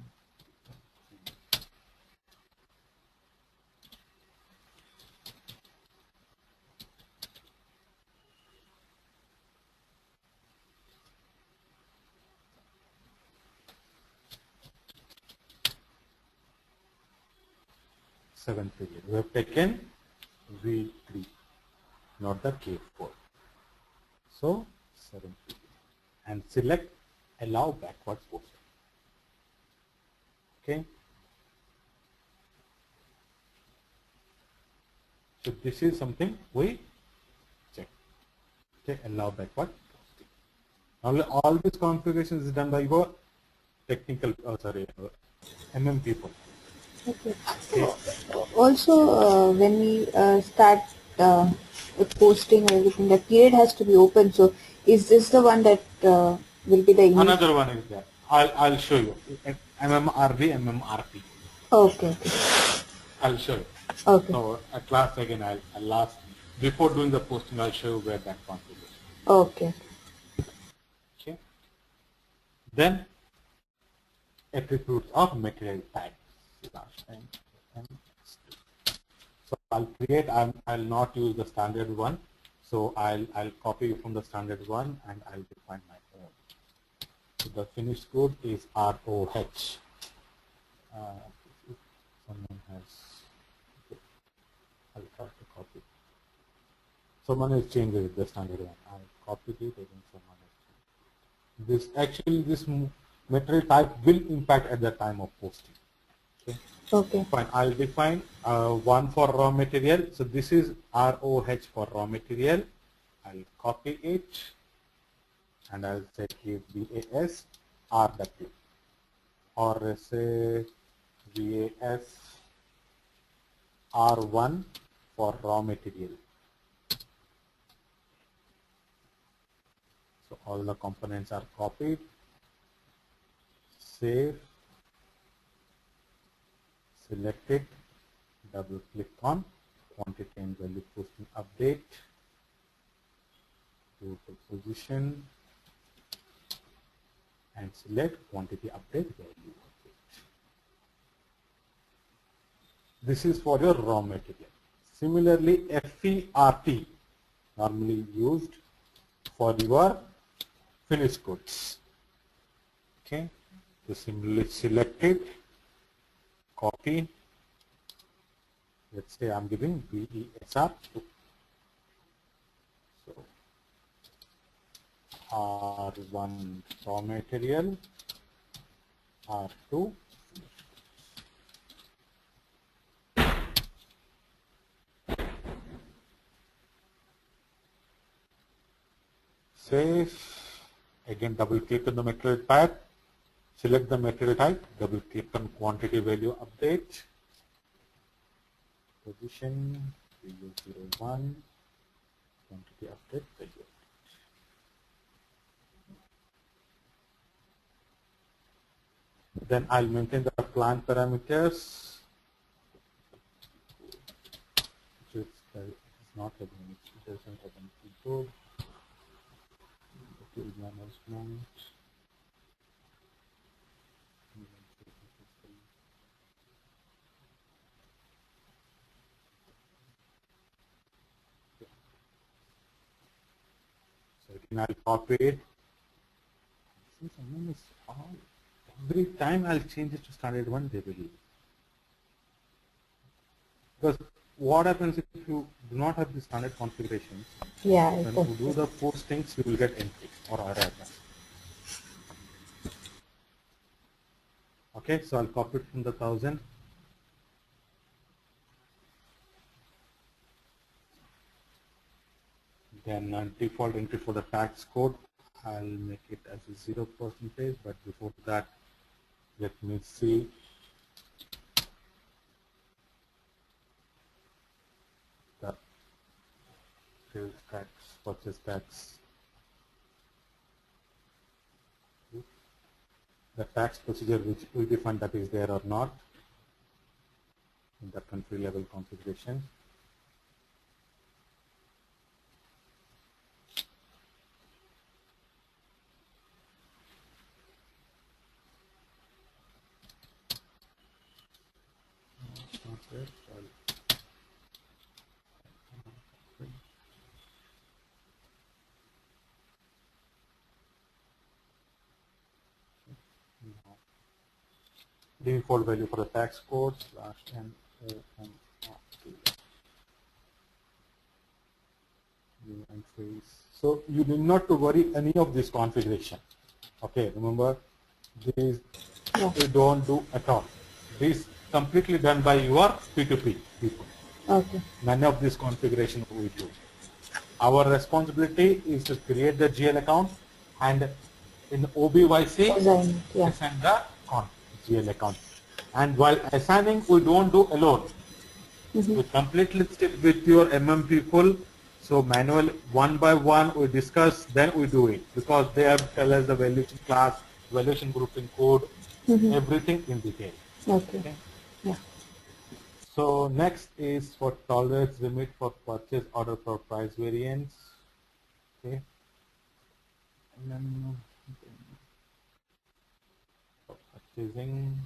7th period. We have taken V3, not the K4. So 7th period. And select allow backward posting. Okay. So this is something we check. Okay, allow backward posting. Now all this configuration is done by your technical, MM people. Okay. Also, when we start posting or everything, the period has to be open. So, is this the one that will be the Another one is there. I'll show you. MMRB, MMRP. Okay. Okay. I'll show you. Okay. So at last again, I'll last, before doing the posting, I'll show you where that configuration. Okay. Okay. Then attributes of material type. So I'll create, I'll not use the standard one. So I'll copy from the standard one and I'll define my own. So the finished code is ROH. If someone has, I'll try to copy. Someone has changed it, the standard one. I copied it and someone has changed. This actually, this material type will impact at the time of posting. Okay. Okay. Fine. I'll define one for raw material. So this is ROH for raw material. I'll copy it and I'll say here VAS RW, or say VAS R1 for raw material. So all the components are copied. Save. Select it. Double click on quantity and value posting update. Go to position and select quantity update value. This is for your raw material. Similarly, FERT normally used for your finished goods. Okay, so similarly select it, copy. Let's say I'm giving BESR2. So R1 raw material, R2 save. Again, double click on the material type, select the material type, double click on quantity value update, position 001, quantity update value. Then I'll maintain the plant parameters, which is not having, it doesn't have any keyboard. Management. So again, I'll copy it. Since someone is all, every time I'll change it to standard one, they will. Because what happens if you do not have the standard configurations? Yeah. When you do the postings, you will get entry or error. Okay, so I'll copy it from the 1000. Then default entry for the tax code, I'll make it as a 0%, but before that, let me see. The sales tax, purchase tax. The tax procedure which we define, that is there or not in the country level configuration. Default value for the tax code /NOMOP. So you need not to worry any of this configuration. Okay, remember these we don't do at all. This completely done by your P2P people. Okay. None of this configuration we do. Our responsibility is to create the GL account and in OBYC assign the GL account. And while assigning, we don't do alone. We completely sit with your people. So manual one by one we discuss, then we do it, because they have tell us the valuation class, valuation grouping code, everything in detail. Okay. Yeah. So next is for tolerance limit for purchase order for price variance. Okay. And then for purchasing,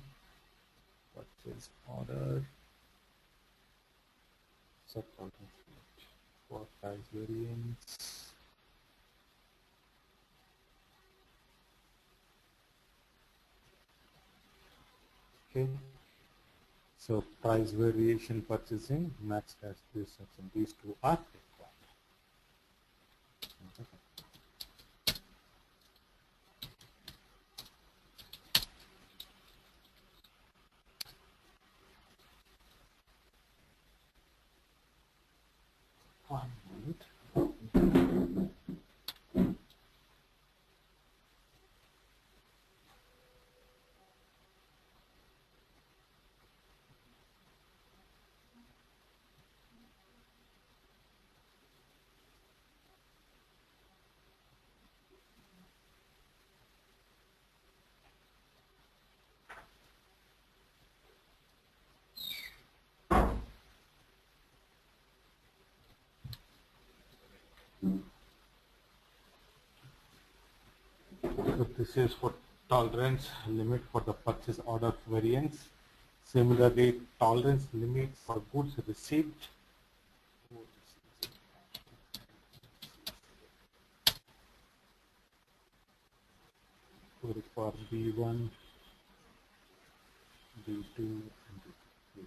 purchase order, set tolerance limit for price variance. Okay. So price variation purchasing max as this section. These two are required. One minute. So this is for tolerance limit for the purchase order variance. Similarly, tolerance limit for goods received. For B1, B2, and B3.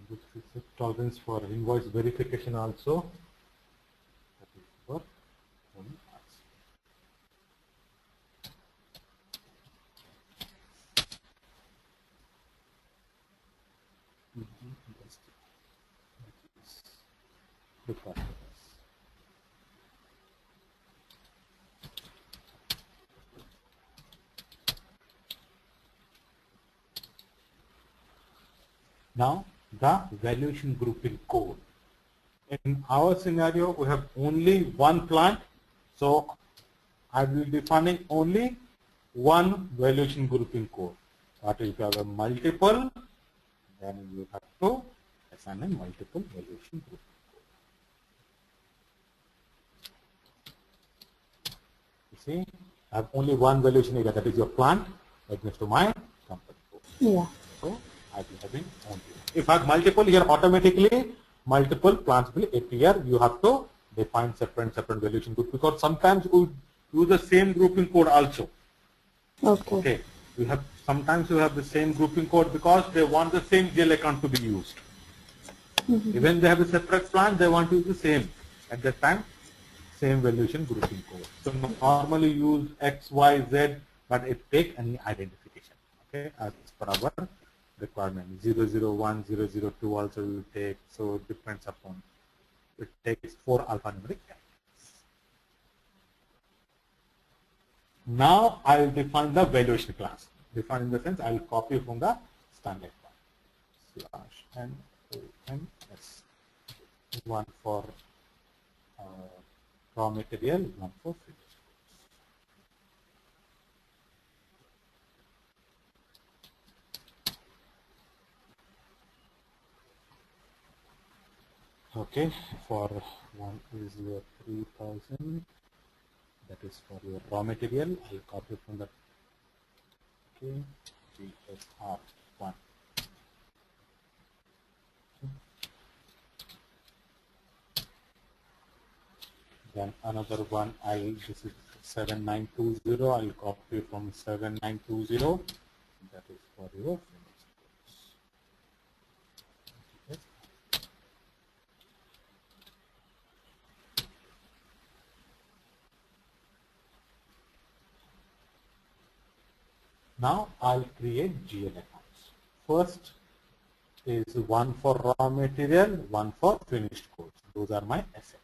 Goods received tolerance for invoice verification also. That is for one task. That's that is the customers. Now the valuation grouping code. In our scenario, we have only one plant, so I will be defining only one valuation grouping code. But if you have a multiple, then you have to assign a multiple valuation grouping code. You see, I have only one valuation area, that is your plant, against to my company code. Yeah. So I will having only. If I have multiple here, automatically multiple plants will appear. You have to define separate valuation group, because sometimes we use the same grouping code also. Okay. Okay. We have sometimes you have the same grouping code because they want the same GL account to be used. Even they have a separate plant, they want to use the same at that time, same valuation grouping code. So normally use X, Y, Z, but it take any identification. Okay, as per our requirement. 001, 002 also will take. So it depends upon. It takes 4 alphanumeric characters. Now I will define the valuation class. Define in the sense I will copy from the standard one. /NOMS. One for raw material, one for finished goods. Okay, for one is your 3000. That is for your raw material. I'll copy from the okay, BSR1. Then another one, this is 7920. I'll copy from 7920. That is for your finished goods. Okay. Now I'll create GL accounts. First is one for raw material, one for finished goods. Those are my assets.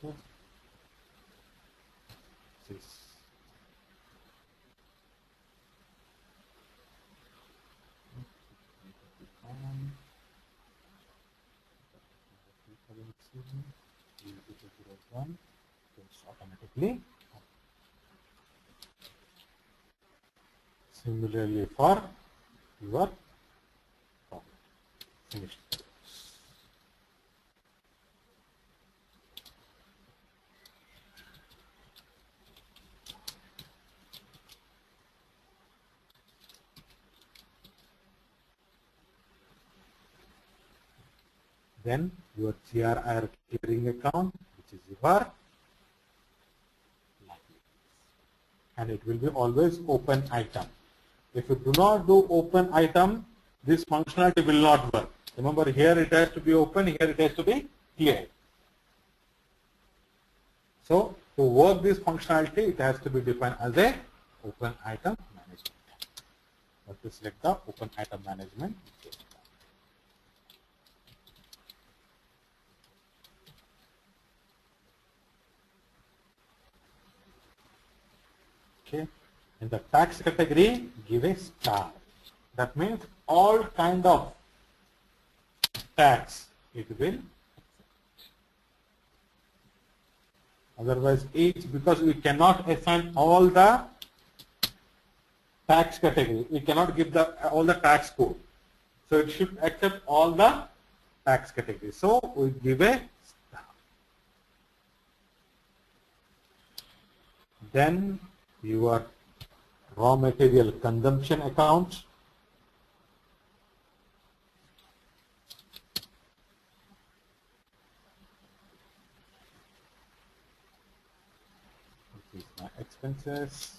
Okay. This automatically. Similarly for your product. Finished. Then your GRIR clearing account, which is your liabilities. And it will be always open item. If you do not do open item, this functionality will not work. Remember, here it has to be open, here it has to be clear. So to work this functionality, it has to be defined as a open item management. Let us select the open item management. Okay. In the tax category, give a star. That means all kind of tax it will accept. Otherwise, each, because we cannot assign all the tax category, we cannot give the all the tax code. So it should accept all the tax categories. So we give a star. Then your raw material consumption account. This is my expenses.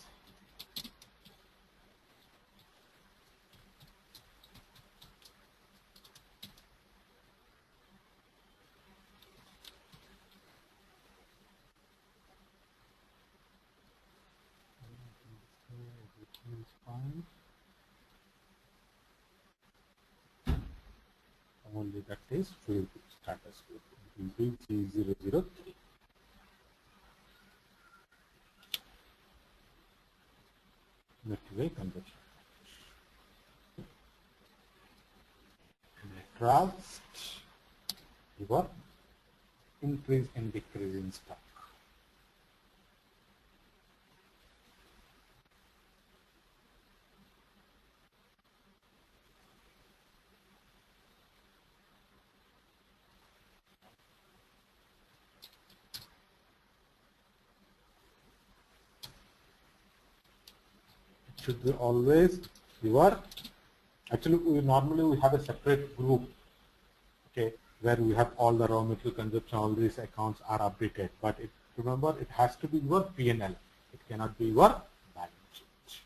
Everything is fine. Only that is field status code. It will be G003. Material consumption. Draft your increase and decrease in stock. It should be always your, actually we have a separate group, okay, where we have all the raw material consumption, all these accounts are updated, but remember it has to be your P&L. It cannot be your balance sheet.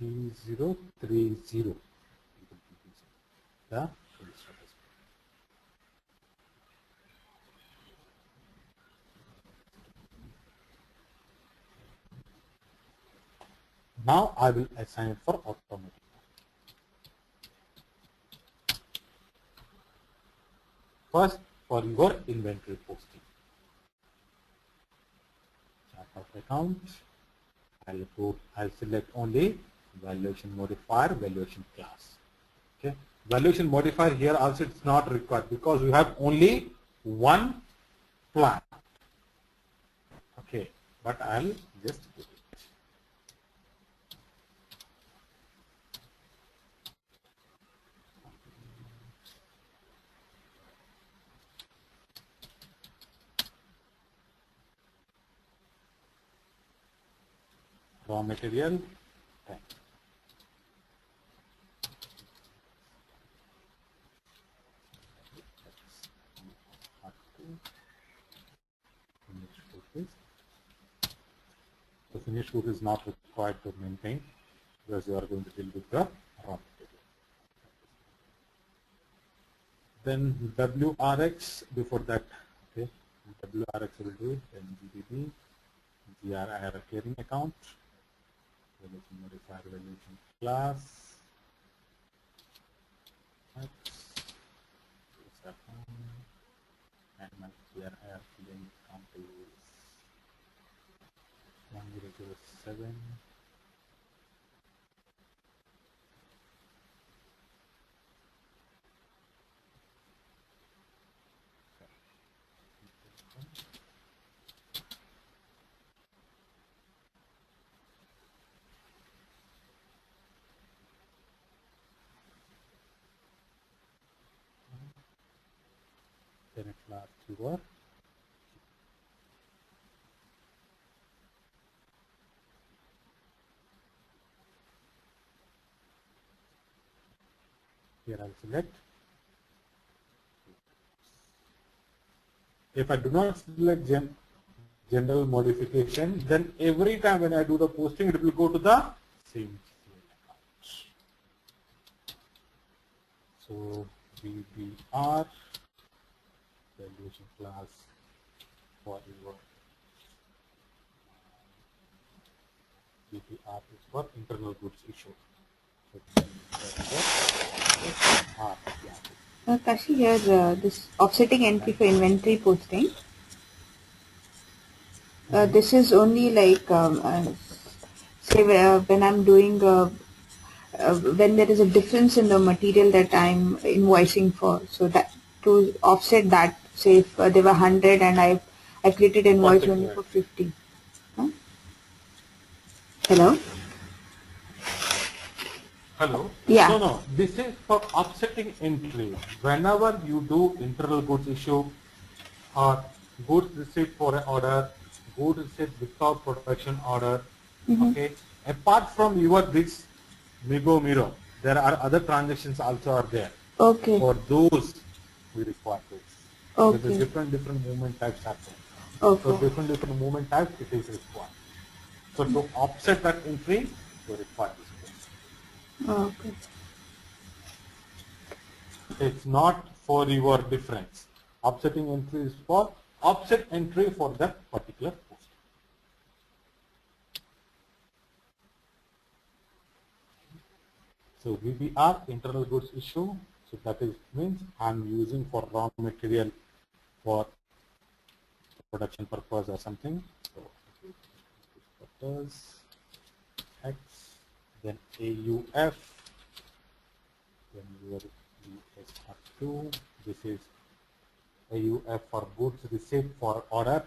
T030. The now I will assign it for automatic. First, for your inventory posting. Chart of account. I'll select only valuation modifier, valuation class. Okay. Valuation modifier here also it's not required because we have only one plant. Okay, but I'll just do it. Raw material. Okay. The finished good is not required to maintain because you are going to deal with the raw material. Then WRX before that, okay, WRX will do it, then GDP, are a clearing account. Relation modifier relation class. X is account and my CRI clearing account is 1007. Then a class keyword. Here I'll select. If I do not select general modification, then every time when I do the posting, it will go to the same account. So BBR valuation class for your BBR is for internal goods issue. So Kashi, here this offsetting entry for inventory posting. This is only like say when I'm doing when there is a difference in the material that I'm invoicing for. So that to offset that, say if there were 100 and I created invoice only for 50. Huh? Hello. Hello? Yeah. No. This is for offsetting entry. Whenever you do internal goods issue or goods receipt for an order, goods receipt without production order, okay? Apart from your this Migo Miro, there are other transactions also are there. Okay. For those, we require this. Okay. There is different movement types happen. Okay. So different movement types it is required. So to offset that entry, we require this. Okay. It's not for your difference. Offsetting entry is for offset entry for that particular post. So VBR internal goods issue. So that is means I'm using for raw material for production purpose or something. So purpose X, then AUF, then your USR2. This is AUF for goods received for order.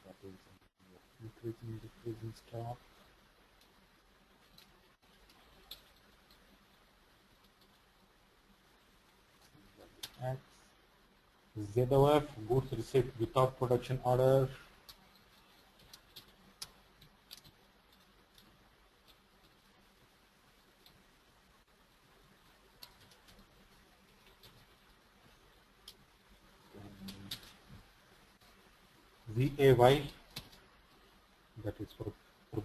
That is increasing stock. X, ZOF goods received without production order. VAY, that is for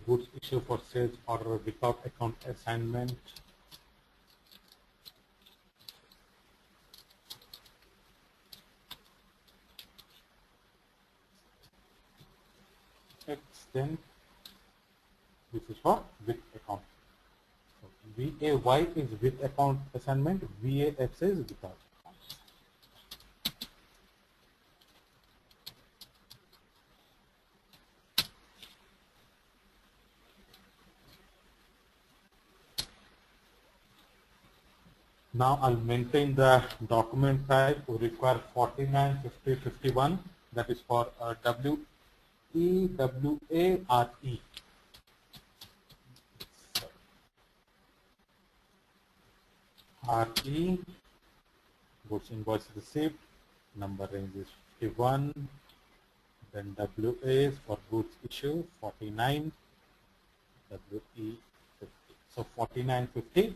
goods issued for sales order without account assignment. X, then this is for with account. So VAY is with account assignment, VAX is without. Now I'll maintain the document type. We require 49, 50, 51. That is for WEWARE. RE, goods invoice received. Number range is 51. Then WA is for goods issue 49. WE 50. So 49, 50, 51.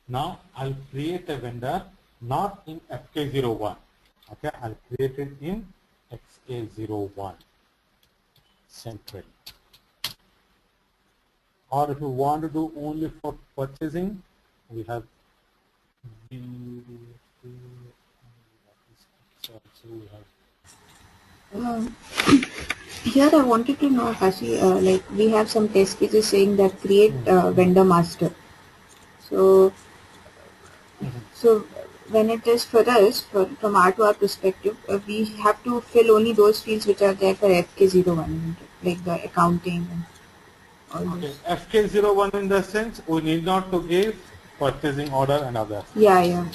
Now I'll create a vendor not in FK01. Okay, I'll create it in XK01 central. Or if you want to do only for purchasing, we have Um, Here I wanted to know, Kashi, like we have some test cases saying that create vendor master. So, so when it is for us, from our to our perspective, we have to fill only those fields which are there for FK01, isn't it? Like the accounting and all okay, those. FK01 in the sense we need not to give purchasing order and others. Yeah, yeah.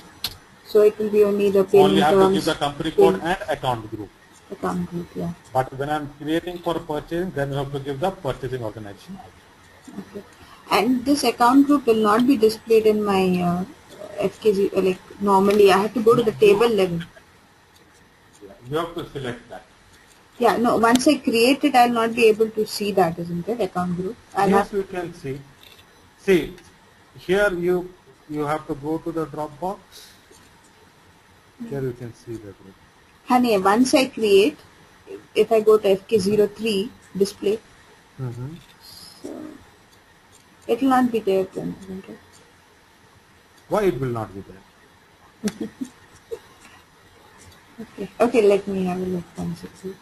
So it will be only the Only payment have to give the terms, company code payment and account group. account group, yeah. But when I'm creating for purchasing, then you have to give the purchasing organization also. Okay. And this account group will not be displayed in my FKG, like normally I have to go to No, the table level. you have to select that. Yeah, no, once I create it, I'll not be able to see that, isn't it? Account group. I'll have, Yes, you can see. See, here you have to go to the Dropbox. Here you can see the group. honey, once I create, if I go to FK03 display, Mm-hmm. so it will not be there then, isn't it? Why it will not be there? Okay. Okay, let me have a look once it's it.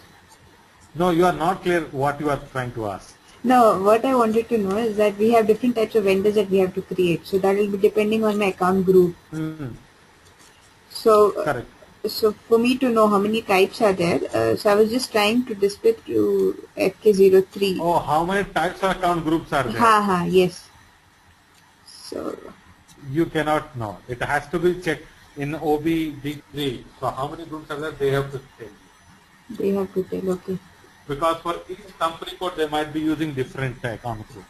No, you are not clear what you are trying to ask. No, what I wanted to know is that we have different types of vendors that we have to create. So that will be depending on my account group. Mm, So, correct. so for me to know how many types are there, so I was just trying to display to FK03. Oh, how many types of account groups are there? Ha ha, yes. So You cannot know. It has to be checked in OBD3. So how many groups are there? They have to tell you. they have to tell, okay. Because for each company code, they might be using different account group.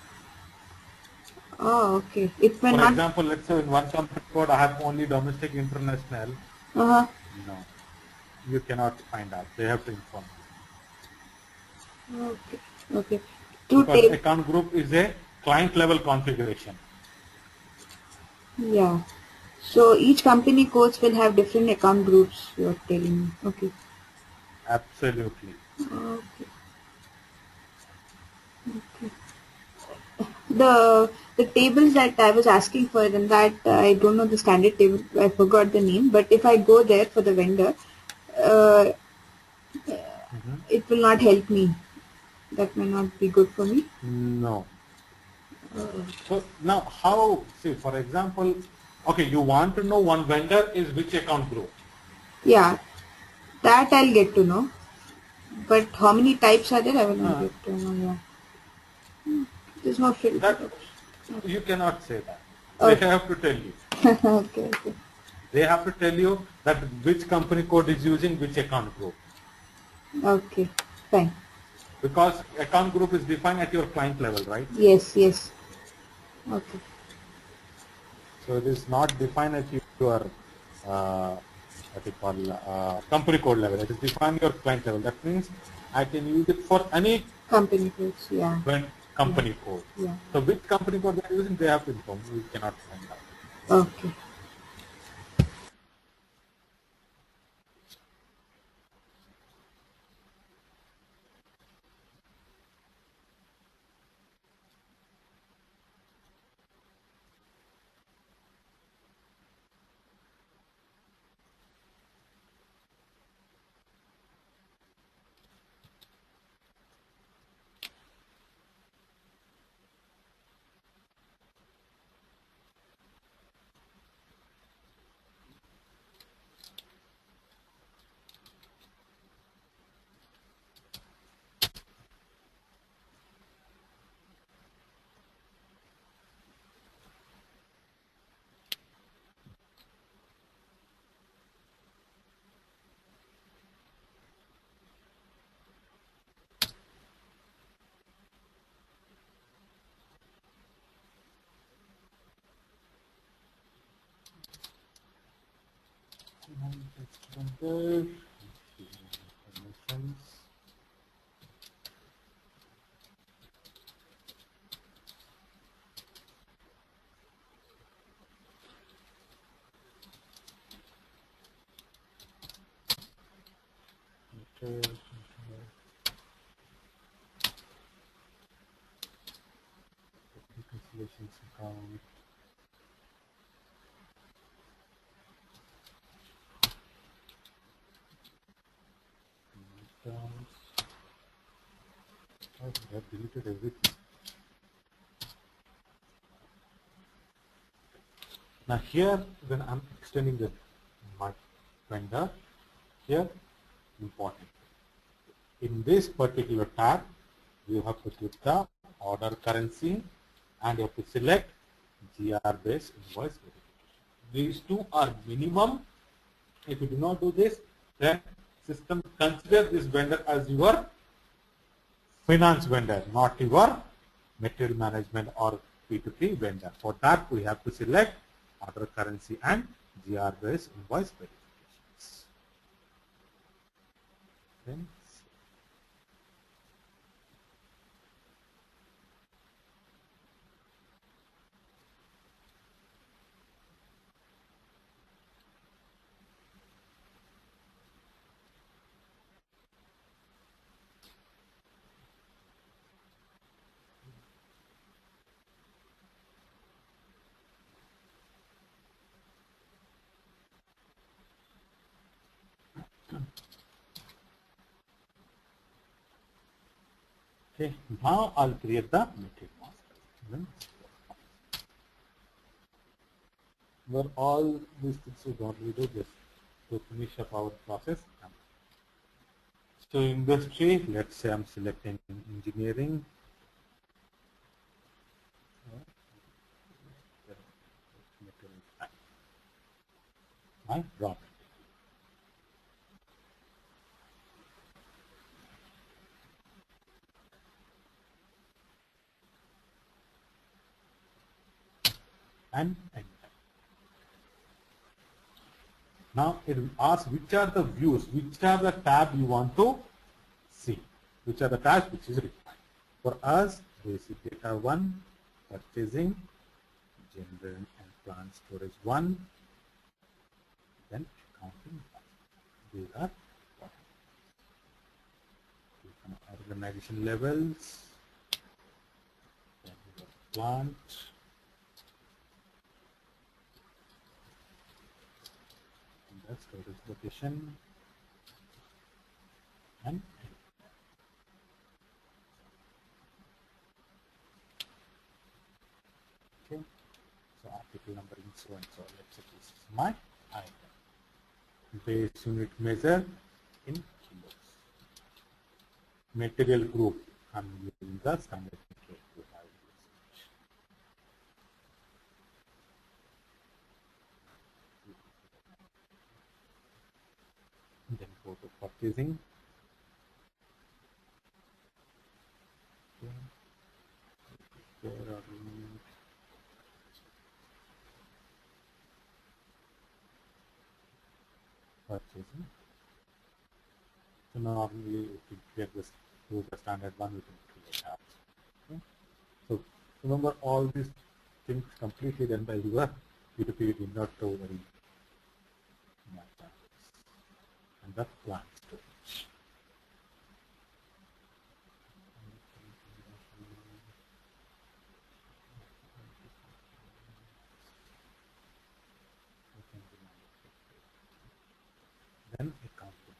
Oh, okay. It may For not. example, let's say in one company code, I have only domestic international. Uh-huh. No, you cannot find out. They have to inform you. Okay. Okay. To Because take, account group is a client level configuration. yeah. So each company codes will have different account groups, you're telling me. Okay. Absolutely. Okay. The tables that I was asking for, and that I don't know the standard table, I forgot the name, but if I go there for the vendor, uh, Mhm. it will not help me. That may not be good for me. No. So now how, see, for example, okay, you want to know one vendor is which account group. Yeah, that I'll get to know. But how many types are there? I will not Uh, get to know. Yeah. There's no filter. that you cannot say that. They Okay. have to tell you. Okay. Okay. They have to tell you that which company code is using which account group. Okay. Fine. Because account group is defined at your client level, right? Yes. Yes. Okay. So it is not defined at your what you call company code level. It is defined your client level. That means I can use it for any Company codes. Yeah. Yeah. company code. Yeah. So which company code they are using, they have to inform. We cannot find out. Okay. reconciliations account. Oh, I have deleted everything. Now here, when I'm extending the my vendor, here important. In this particular tab, you have to click the order currency and you have to select GR based invoice verification. These two are minimum. If you do not do this, then system consider this vendor as your finance vendor, not your material management or P2P vendor. For that, we have to select order currency and GR based invoice verifications. Then okay, now I'll create the material master. Where all these things we don't do just to finish up our process. So industry, let's say I'm selecting engineering. My raw material. And enter. Now it will ask which are the views, which are the tab you want to see, which are the tabs which is required. For us, basic data 1, purchasing, general and plant storage 1, then accounting 1. These are organization levels, then plant, and storage location, and okay. So article numbering so and so. Let's say this is my item. Base unit measure in kilos. Material group, I'm using the standard material group. Then go to purchasing. Purchasing. So normally if we get this to the standard one, we can create apps. Okay. So remember all these things completely done by your P2P, did not to worry. And the plant storage. Then accounting.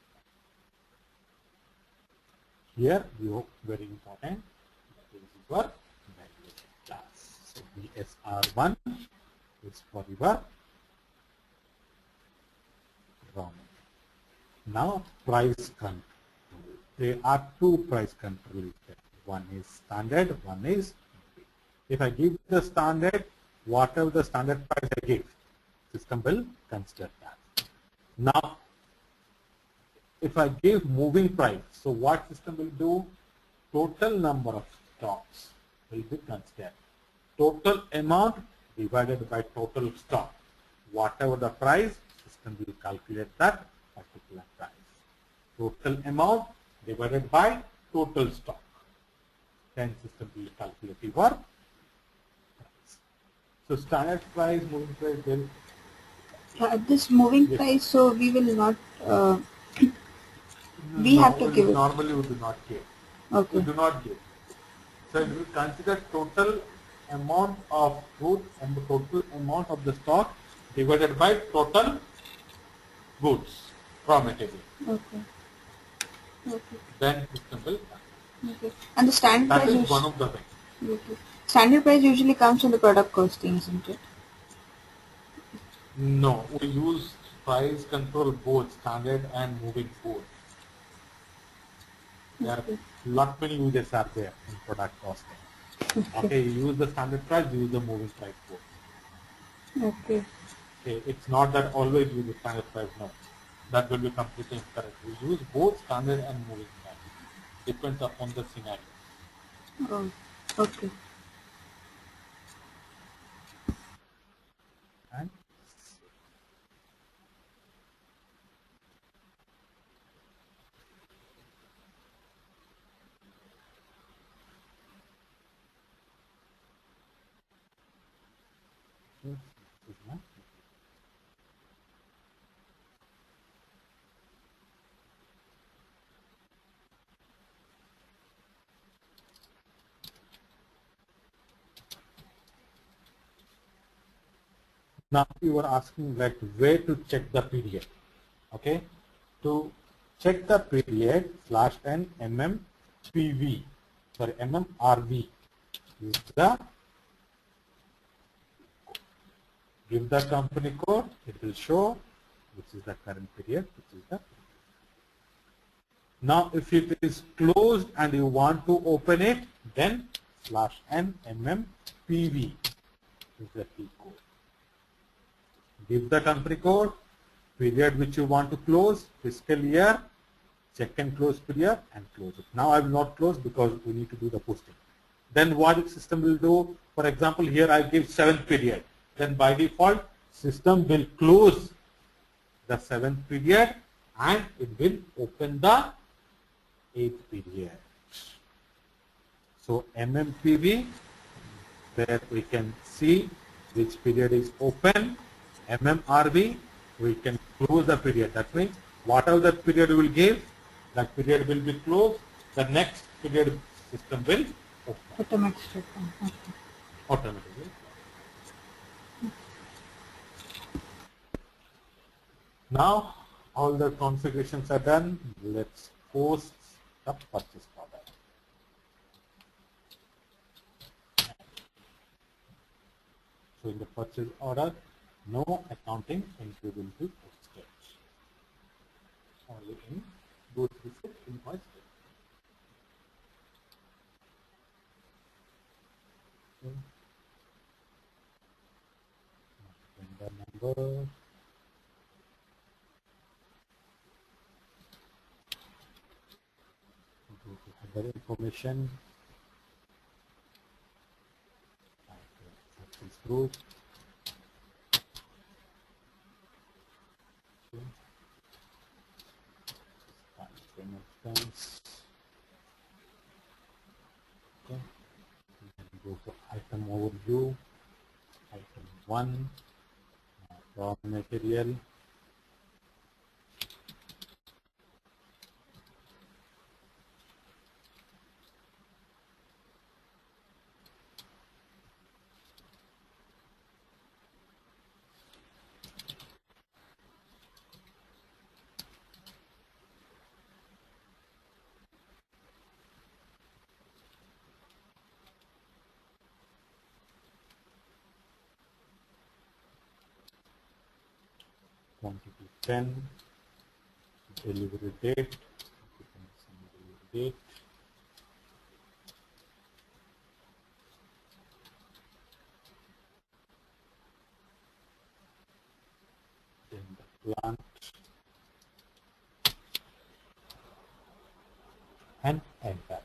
Here you very important. This is your valuation class. So BSR1 is for your raw material. Now price control. There are two price controls. One is standard, one is B. If I give the standard, whatever the standard price I give, system will consider that. Now, if I give moving price, so what system will do? Total number of stocks will be considered. Total amount divided by total stock. Whatever the price, system will calculate that particular price. Total amount divided by total stock. Then system will calculate your price. So standard price, moving price, then This moving price, so we will not We have to give it. Normally we do not give. Okay. We do not give. So we consider total amount of goods and the total amount of the stock divided by total goods, raw material. Okay. Okay. Then system will come. Okay. And the standard That price is one of the things. Okay. Standard price usually comes in the product costing, isn't it? No, we use price control both standard and moving forward. There are Okay. lot many uses are there in product costing. Okay, you use the standard price, you use the moving price both. Okay. Okay, it's not that always use the standard price, no. That will be completely incorrect. We use both standard and moving price. Depends upon the scenario. Oh. Okay. And now you are asking like where to check the period. Okay, to check the period /n MMPV, sorry MMRV is the give the company code, it will show which is the current period, which is the now if it is closed and you want to open it, then /n MMPV is the key code. Give the company code, period which you want to close, fiscal year, check and close period, and close it. Now I will not close because we need to do the posting. Then what the system will do, for example, here I give 7th period. Then by default, system will close the 7th period and it will open the 8th period. So MMPV, where we can see which period is open. MMRV, we can close the period. That means whatever the period we will give, that period will be closed. The next period system will open. Automatically. Now all the configurations are done. Let's post the purchase order. So in the purchase order, no accounting entry will be posted. Only in goods receipt invoice. Vendor number. Go to other information. Success group. Payment terms. Okay. Then go to item overview. Item 1. Raw material. Quantity 10, delivery date, then the plant, and enter.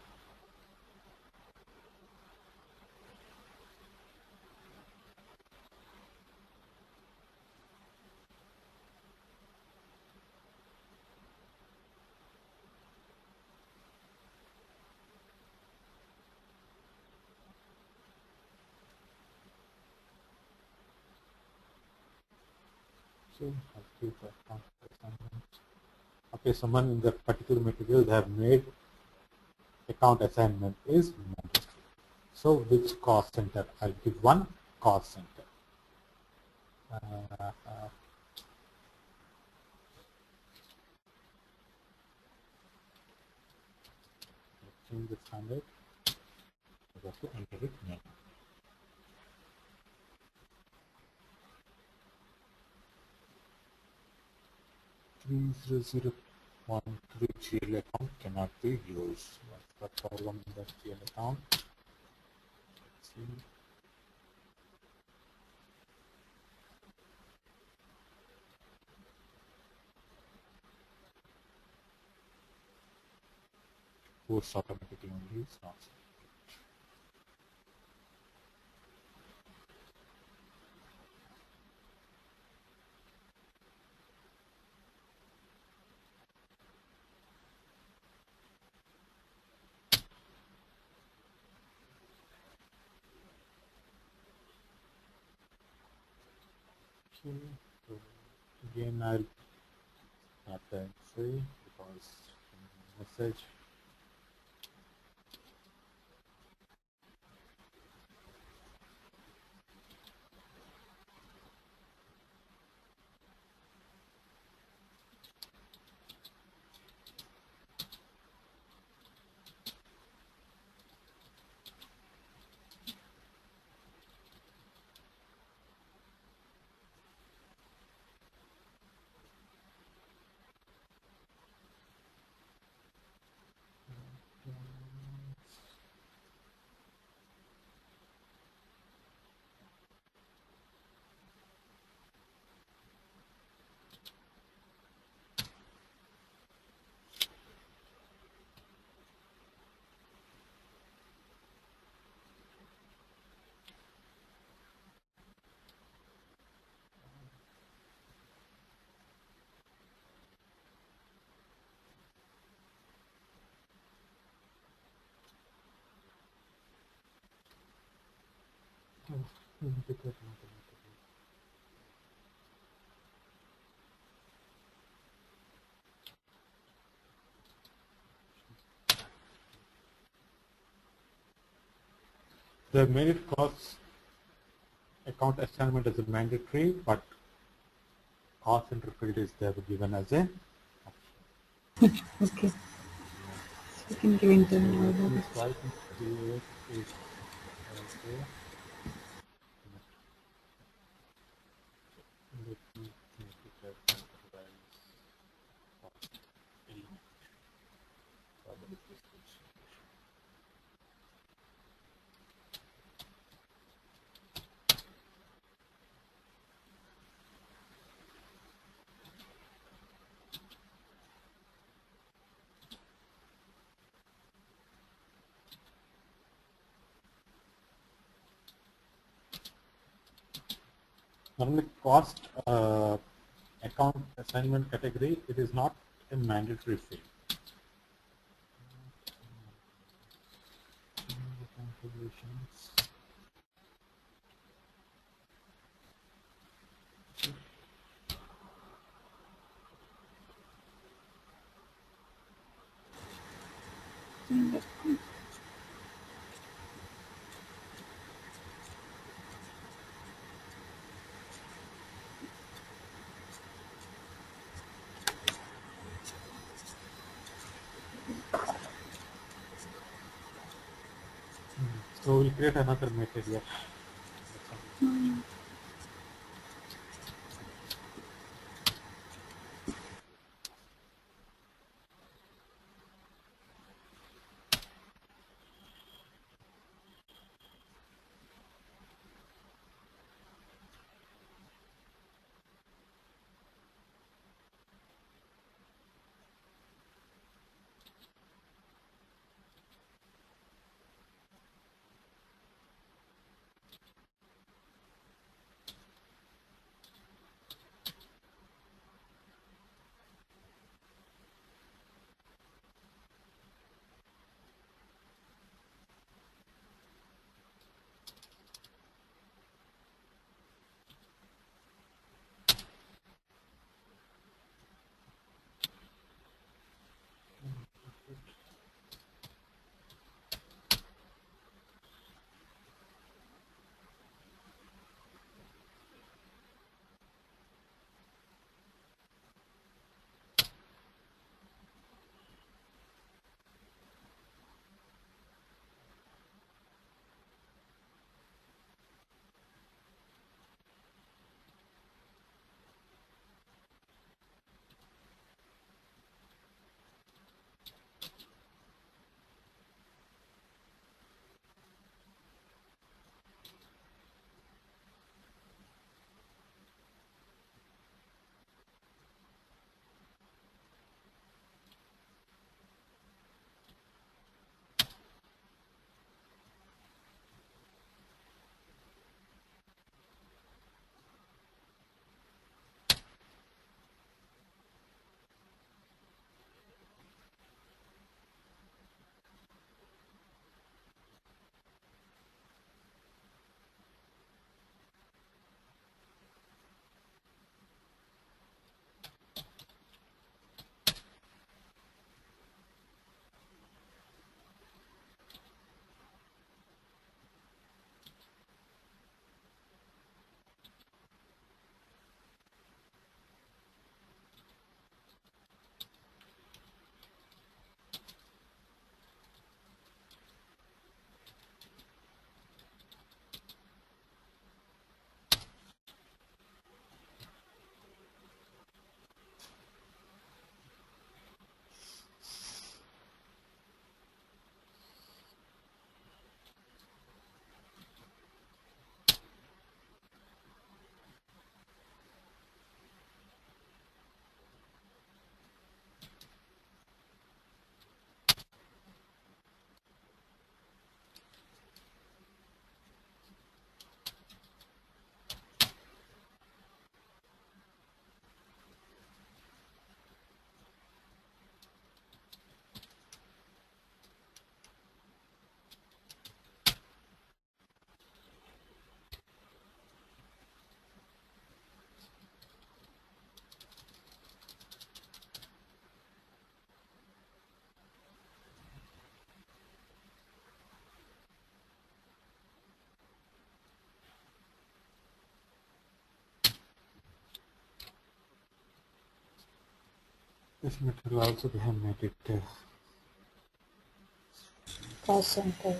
So I'll keep that assignment. Okay, someone in that particular material they have made account assignment is mandatory. So which cost center? I'll give one cost center. Change the standard. I have to enter it name. 3001 GL account cannot be used. What's the problem in that GL account? Let's see. Post automatically only is not. Okay. So again, I'll not entry because message. They have made it cost account assignment as a mandatory, but cost center field is they have given as a Okay. So you can give internal order. option. So I can create it as a let me make it as enterprise cost element. Normally cost account assignment category, it is not a mandatory field. Configurations. So we'll create another material. This material also they have made it Cost center.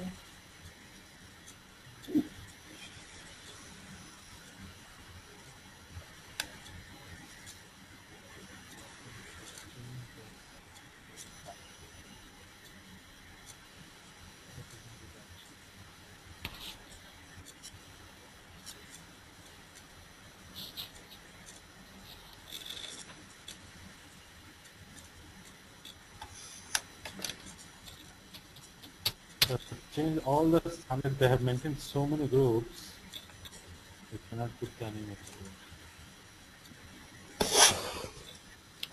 change all the. I mean, they have maintained so many groups. We cannot put the name here.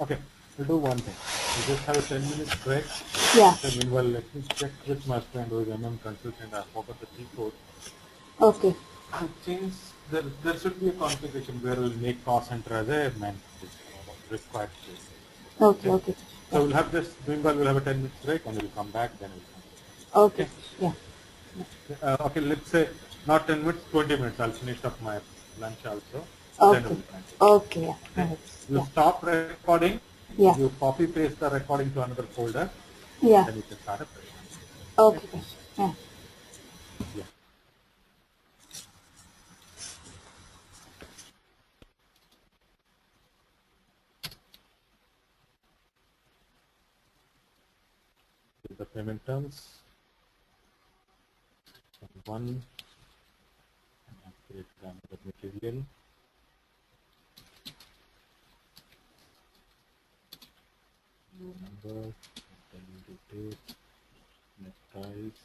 Okay, we'll do one thing. We'll just have a 10-minute break. Yeah. So meanwhile, let me check with my friend who is consultant. I forgot the T code. Okay. I'll change. There should be a configuration where we'll make cost center as a mandatory required field. Okay. Okay. So we'll have this. Meanwhile, we'll have a 10 minutes break and we'll come back. Then we'll come. Okay. Yeah. Okay, let's say not 10 minutes, 20 minutes. I'll finish up my lunch also. Then Okay. we'll continue. Okay. Yeah. Okay. You Yeah. stop recording. Yeah. You copy paste the recording to another folder. Yeah. Then you can start a fresh one. Okay. Yeah. Yeah. With the payment terms. One. And create another material. Number. Date. Net price.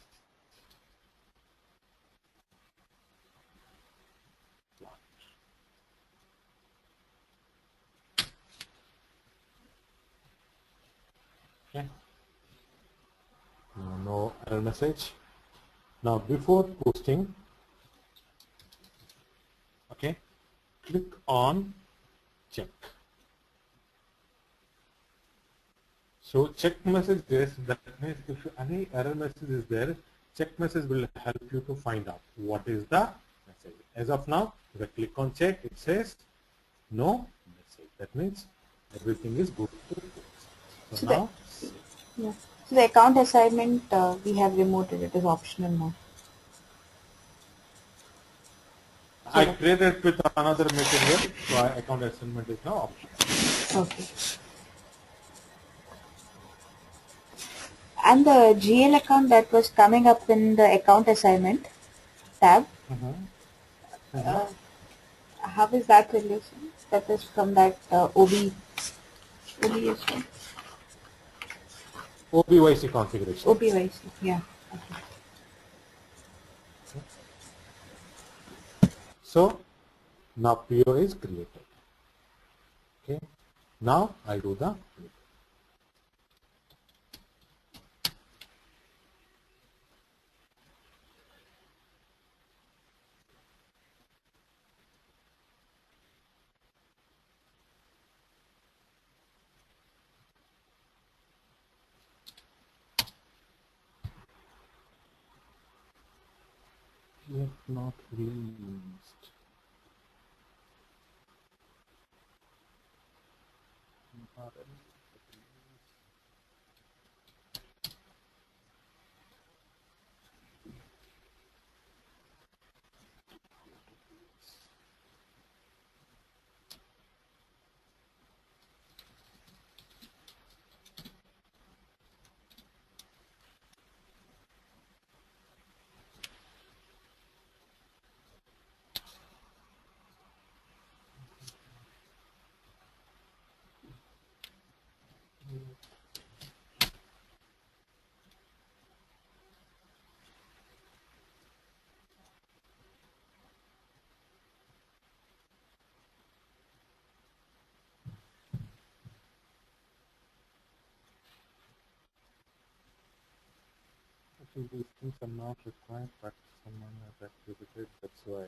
Okay. No error message. Now before posting, okay, click on check. So check message this, that means if any error message is there, check message will help you to find out what is the message. As of now, if I click on check, it says no message. That means everything is good to go. So So now, yeah. So the account assignment we have removed it. It is optional now. I created with another material, so account assignment is now optional. Okay. And the GL account that was coming up in the account assignment tab, how is that relation? That is from that OB as well. OBYC configuration. OBYC, yeah. Okay. So now PO is created. Okay. Now I do the yet not released. Actually, these things are not required, but someone has activated. That's why.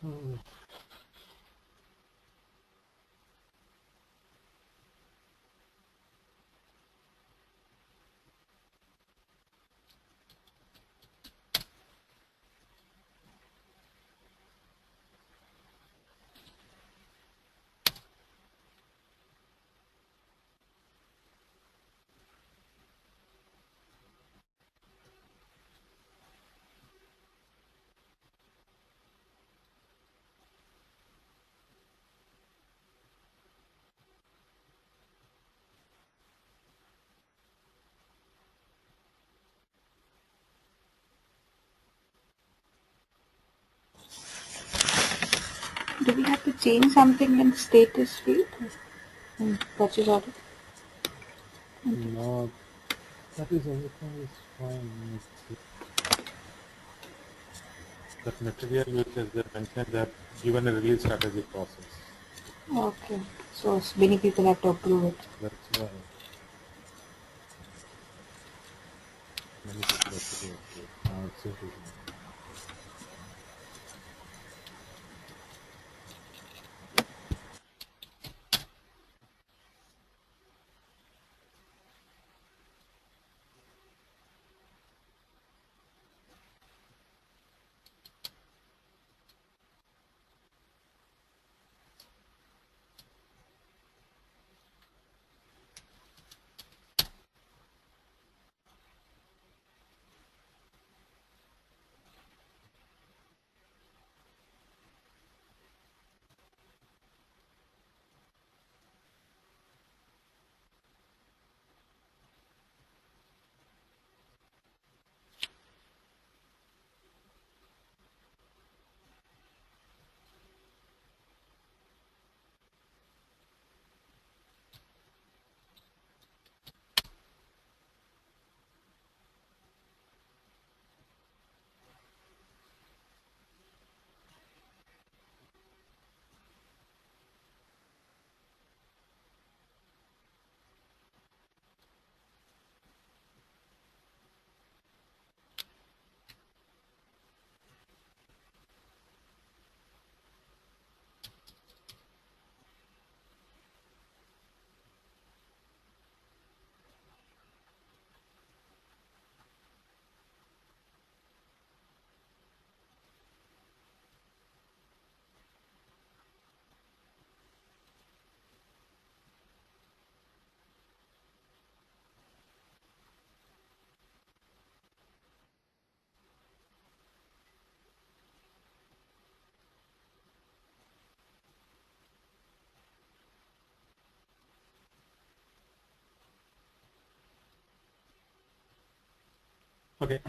Do we have to change something in status field? Purchase order? No, that is everything is fine. That material which is there mentioned that given a release strategy process. Okay. So many people have to approve it. That's why many people have to do it. Now it's simple. Okay.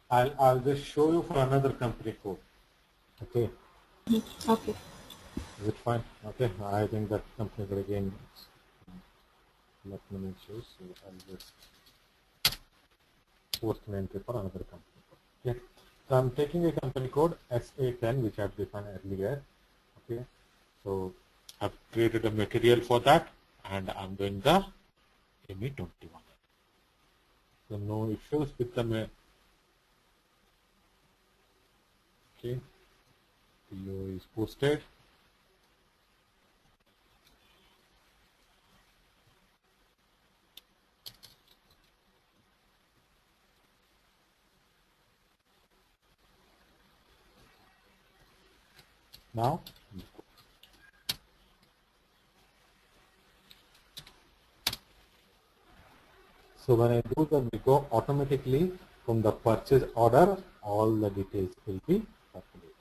I'll just show you for another company code. Okay. Okay. Is it fine? Okay. I think that company code again not many issues, so I'll just post an entry for another company code. Okay. So I'm taking a company code SA10 which I've defined earlier. Okay. So I've created a material for that and I'm doing the ME21. So no issues with the okay. PO is posted. Now, so when I do the Miko, automatically from the purchase order, all the details will be populated.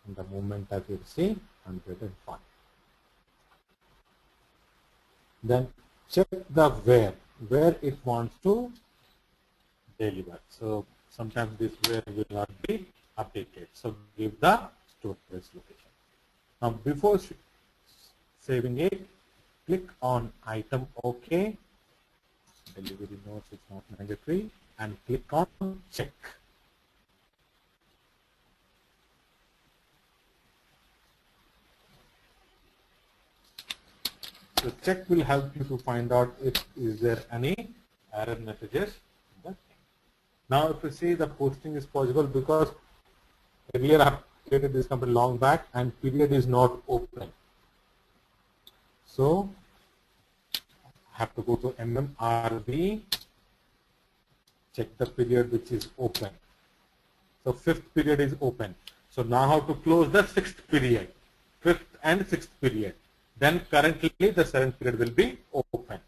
And the moment that you see 105. Then check the where it wants to deliver. So sometimes this where will not be updated. So give the storage location. Now before saving it, click on item OK. Delivery notes is not mandatory, and click on check. So check will help you to find out if is there any error messages in the thing. Now if you see the posting is possible because Earlier I have created this company long back and period is not open. So I have to go to MMRV, check the period which is open. So 5th period is open. So now how to close the 6th period, 5th and 6th period. Then currently the 7th period will be open.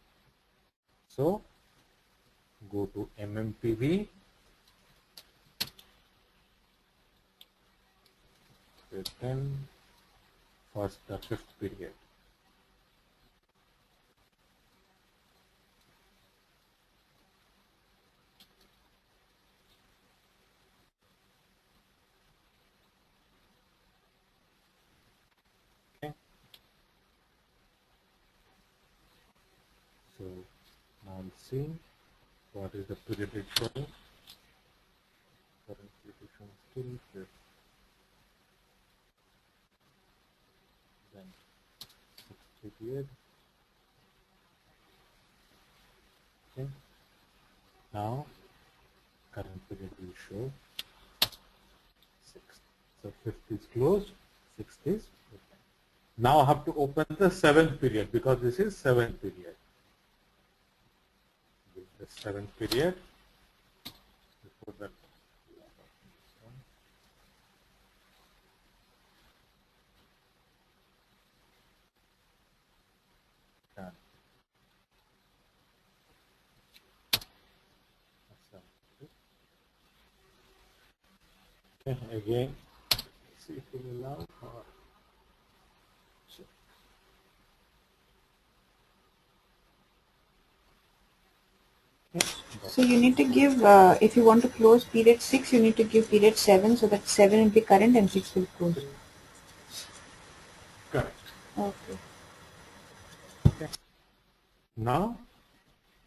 So go to MMPV, then first the 5th period. Okay. So now I'm seeing what is the period it's showing. Currently it is showing still 5th. Then 6th period. Okay. Now current period will show 6th. So 5th is closed, 6th is open. Now I have to open the 7th period because this is 7th period. The 7th period before that. Done. Okay, again, see if it will allow or check. Okay. So you need to give, if you want to close period 6, you need to give period 7 so that 7 will be current and 6 will close. Correct. Okay. Okay. Now,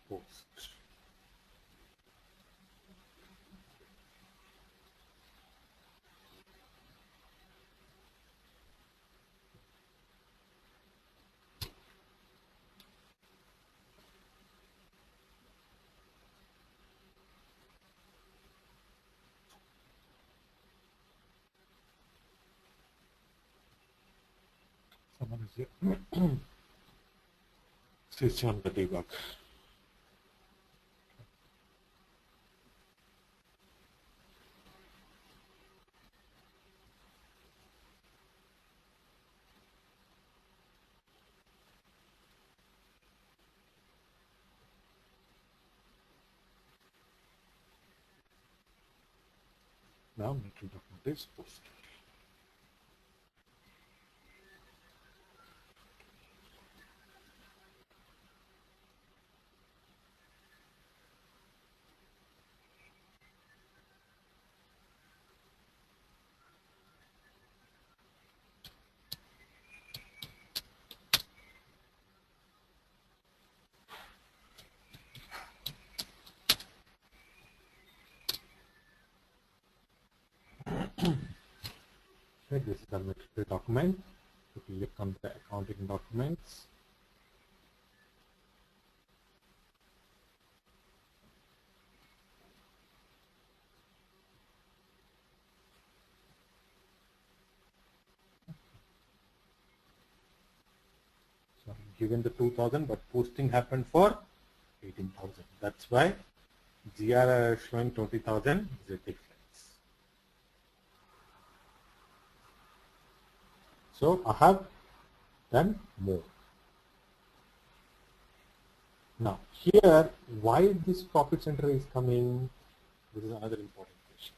post. Someone is here. Switch on the debug. Now, material document is posted. Okay, this is the material document. So click on the accounting documents. So given the 2000, but posting happened for 18,000. That's why GR is showing 20,000 is a difference. So I have done more. Now here, why this profit center is coming? This is another important question.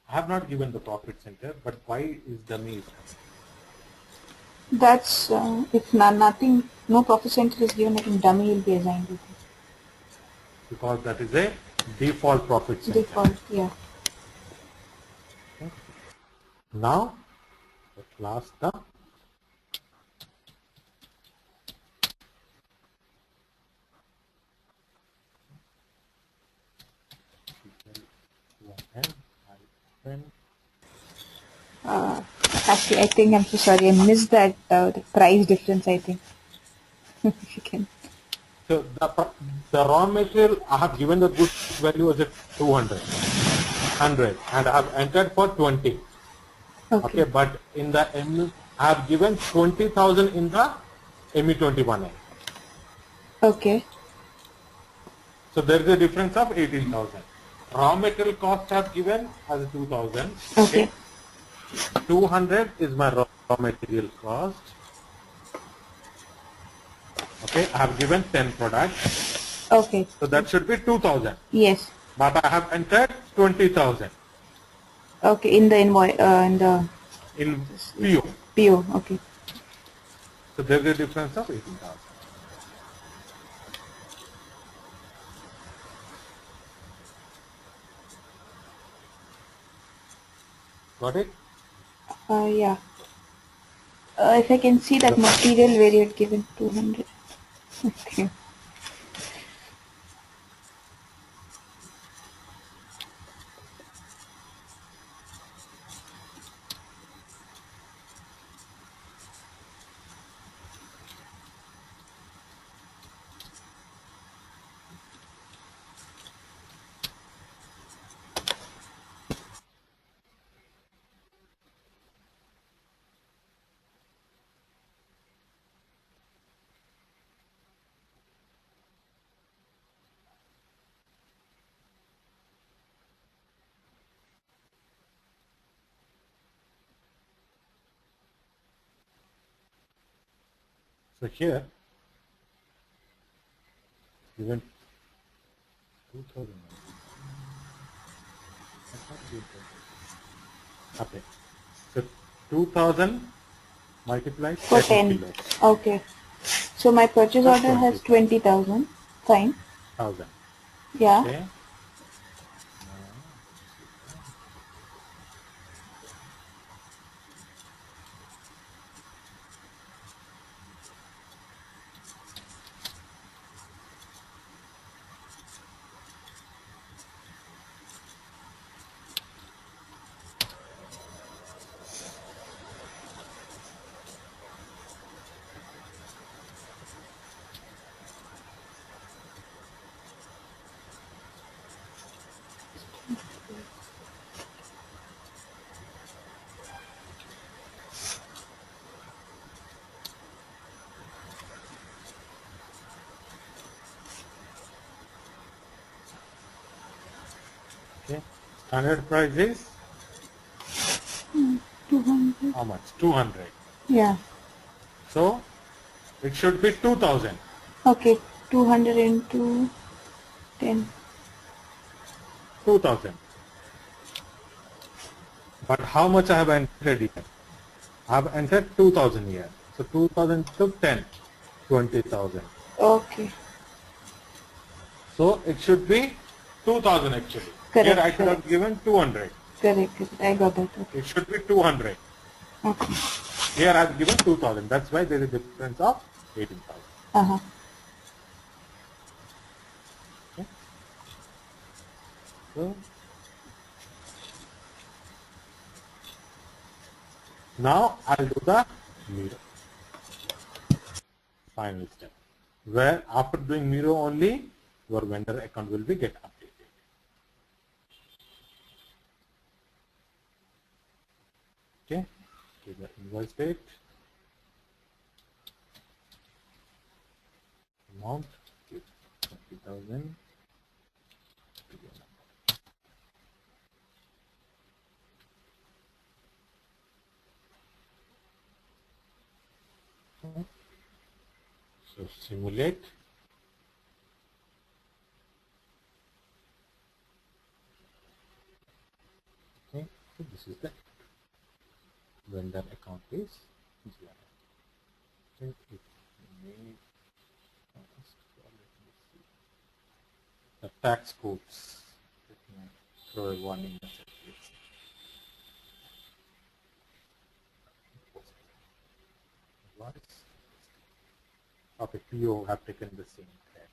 I have not given the profit center, but why is dummy is coming? That's if nothing, no profit center is given, I think dummy will be assigned to it. Because that is a default profit center. Default, yeah. Okay. Now, at last the Actually, I think I'm so sorry. I missed that the price difference. I think if you can. So the raw material I have given the goods value as a 200. 100 and I have entered for 20. Okay, but in the I have given 20,000 in the ME21A. Okay. So there is a difference of 18,000. Raw material cost I have given as 2,000. Okay. 200 is my raw material cost. Okay, I have given 10 products. Okay. So that should be 2,000. Yes. But I have entered 20,000 Okay. In the invoice, in PO. PO. Okay. So there is a difference of 18,000. Got it? Yeah. If I can see that material where you had given 200. Okay. So here, given 2,000. Okay. So 2,000 multiplied For 10 10. kilos. Okay. So my purchase That's order has 20,000. 20,000. Fine. Yeah. Okay. Okay. Standard price is 200. how much? 200. Yeah. So it should be 2,000. Okay. 200 into 10. 2,000. But how much I have entered here? I have entered 2,000 here. So 2,000 to 10, 20,000. Okay. So it should be 2,000 actually. Correct. Here I should Correct. have given 200. Correct. I got that. Okay. It should be 200. Okay. Here I have given 2,000. That's why there is a difference of 18,000. Uh-huh. Okay. So now I'll do the mirror. Final step. Where after doing mirror only, your vendor account will be get updated. Okay. Give the invoice date, amount, give 20,000. So simulate. Okay. So this is the vendor account is 0. Okay. It may the tax codes. Let me throw a warning message. Okay, PO have taken the same tax.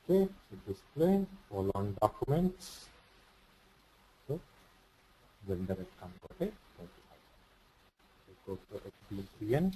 Okay, so display all on documents. So vendor account. Okay, so go to BPN.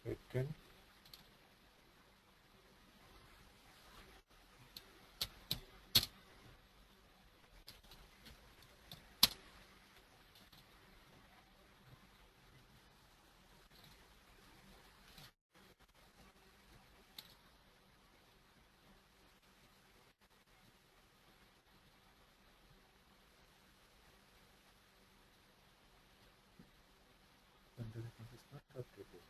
18. Vendor account is not updated.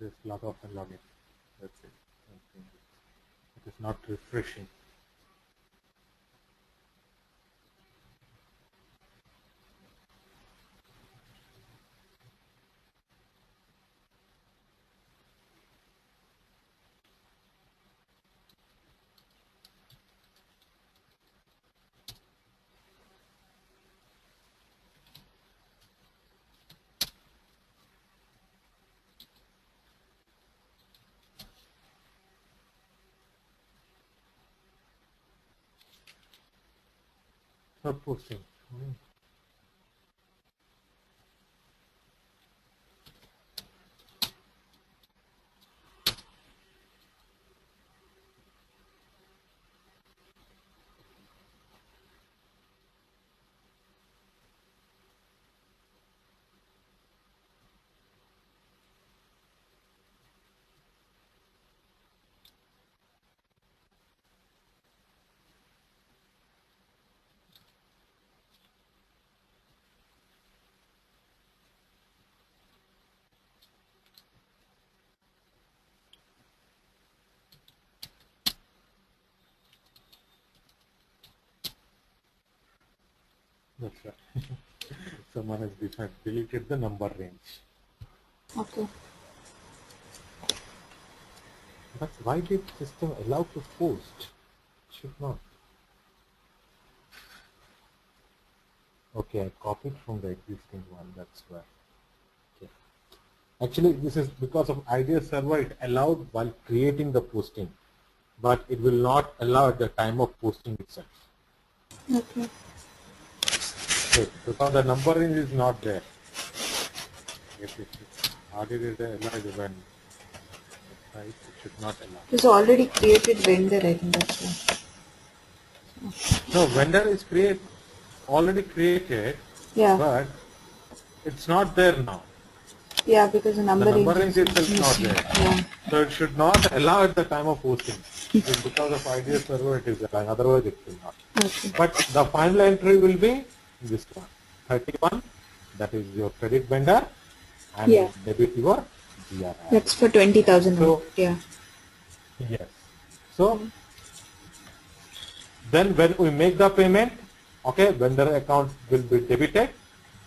Just log off and log in. That's it. Okay. It is not refreshing. Not posting. That's right. Someone has deleted the number range. Okay. But why did system allow to post? Should not. Okay, I copied from the existing one. That's why. Okay. Actually, this is because of IDEA server. It allowed while creating the posting, but it will not allow at the time of posting itself. Okay. Okay, because the number range is not there. How did it allow the when? Right, it should not allow. It's already created vendor, I think that's why. No, vendor is already created, Yeah. but it's not there now. Yeah, because the number range is itself is not there. Yeah. So it should not allow at the time of posting. It's because of IDEA server it is allowing, otherwise it will not. Okay. But the final entry will be this one, 31, that is your credit vendor, and Yeah. debit your GRI. That's for 20,000. So, yeah. yes. So, then when we make the payment, okay, vendor account will be debited,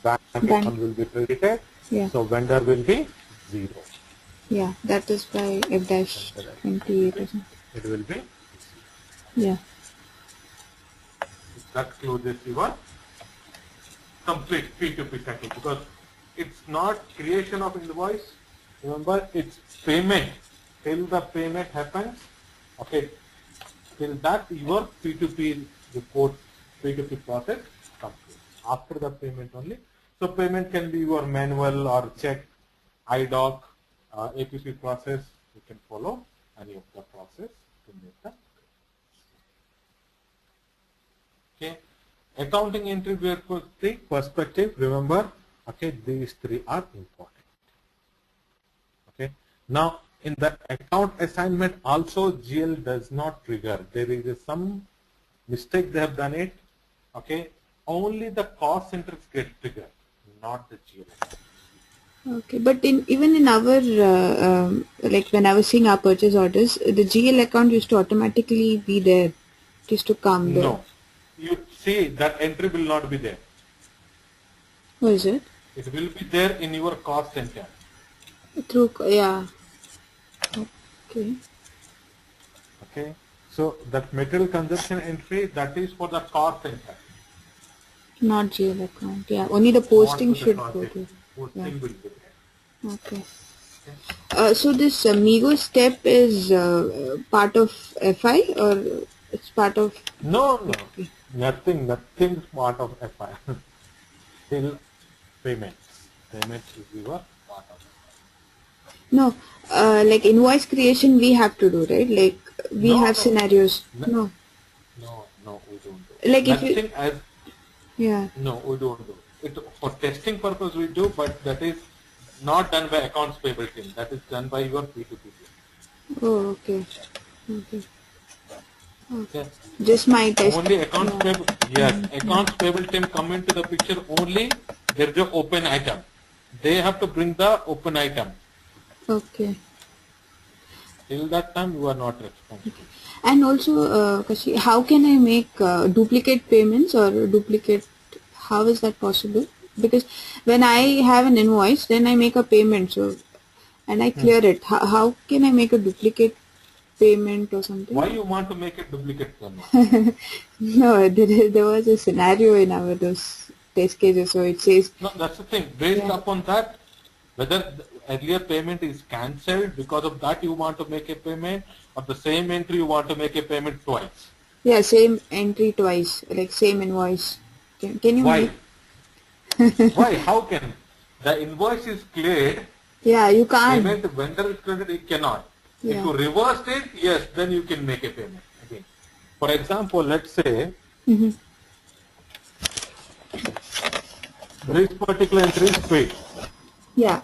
bank account will be credited, Yeah. so vendor will be 0. Yeah, that is by F-28 or something. It will be 0. Yeah. That closes your complete P2P cycle because it's not creation of invoice. Remember, it's payment. Till the payment happens, okay, till that your P2P report, P2P process completes. After the payment only. So payment can be your manual or check, IDOC, APP process. You can follow any of the process to make the. Accounting entry perspective, remember, okay, these three are important. Okay. Now, in the account assignment also GL does not trigger. There is some mistake they have done it. Okay. Only the cost centers get triggered, not the GL account. Okay, but even in our like when I was seeing our purchase orders, the GL account used to automatically be there. It used to come there. No. You see that entry will not be there. What is it? It will be there in your cost center. Yeah. Okay. Okay. So that material consumption entry, that is for the cost center. Not GL account. Yeah. Only the Not posting to the should go project. there. Yeah. Posting will be there. Okay. Okay. So this Migo step is part of FI or it's part of No, no. P2P? Nothing is part of FI. Till payments. Payments is your part of No, like invoice creation we have to do, right? Like FI. we have scenarios. No, No, no, we don't do. like if you, Nothing as, yeah. no, we don't do. It for testing purpose we do, but that is not done by accounts payable team. That is done by your P2P team. Oh, okay. Okay. Okay. Just my test. Only accounts Yeah. payable, yes, accounts payable team come into the picture only there is a open item. They have to bring the open item. Okay. Till that time you are not responsible. And also, Kashi, how can I make duplicate payments or duplicate? How is that possible? Because when I have an invoice, then I make a payment. So, and I clear it. How can I make a duplicate payment or something? Why you want to make a duplicate payment? No, there was a scenario in our those test cases. So it says, No, that's the thing. Based yeah, upon that, whether the earlier payment is cancelled, because of that you want to make a payment, or the same entry you want to make a payment twice. yeah, same entry twice, like same invoice. Can you Why? make? Why? How can? The invoice is cleared, Yeah, you can't. payment vendor is credited, it cannot. If Yeah. you reversed it, yes, then you can make a payment again. For example, let's say Mm-hmm. this particular entry is paid. Yeah.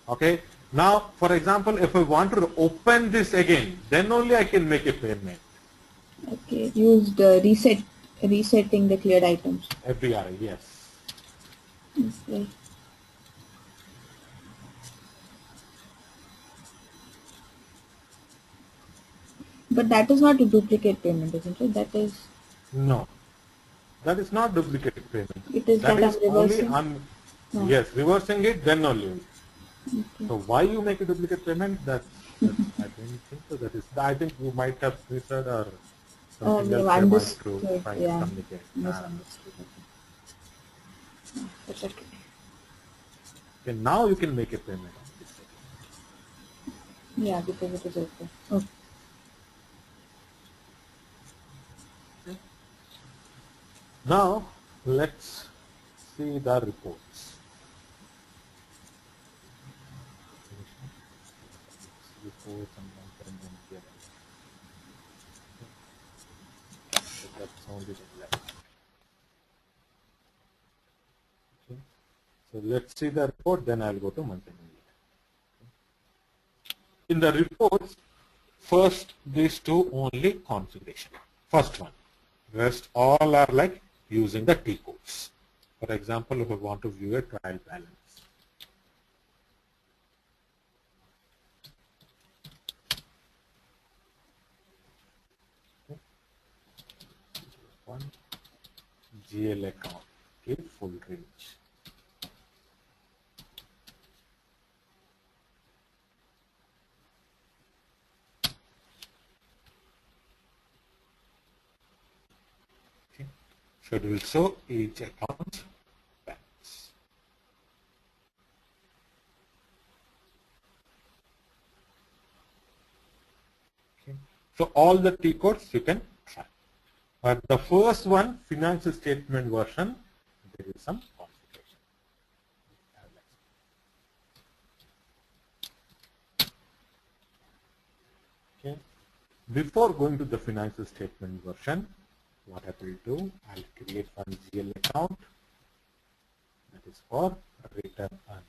Okay. Now, for example, if I want to open this again, then only I can make a payment. Okay. Used resetting the cleared items. FDRI, yes. Okay. But that is not a duplicate payment, isn't it? That is, No, that is not duplicate payment. it is That that I'm is only reversing. on, No. yes, reversing it, then only. Okay. So why you make a duplicate payment? That's I don't think so. That is, I think you might have misheard or Oh, something we have else they might to understood. trying to Yeah. communicate. Misunderstood. Okay. That's okay. Okay, now you can make a payment on this. Yeah, because it is okay. Okay. Now let's see the reports. Reports and monitoring and here. So that's only the left. Okay. So let's see the report, then I'll go to monthly. In the reports, first these two only configuration. First one. Rest all are like using the T codes. For example, if I want to view a trial balance. One GL account, okay, full range. Okay. Schedule show each account balance. Okay. So all the T codes you can try. But the first one, financial statement version, there is some configuration. Okay. Before going to the financial statement version, what I will do, I'll create one GL account that is for return earnings.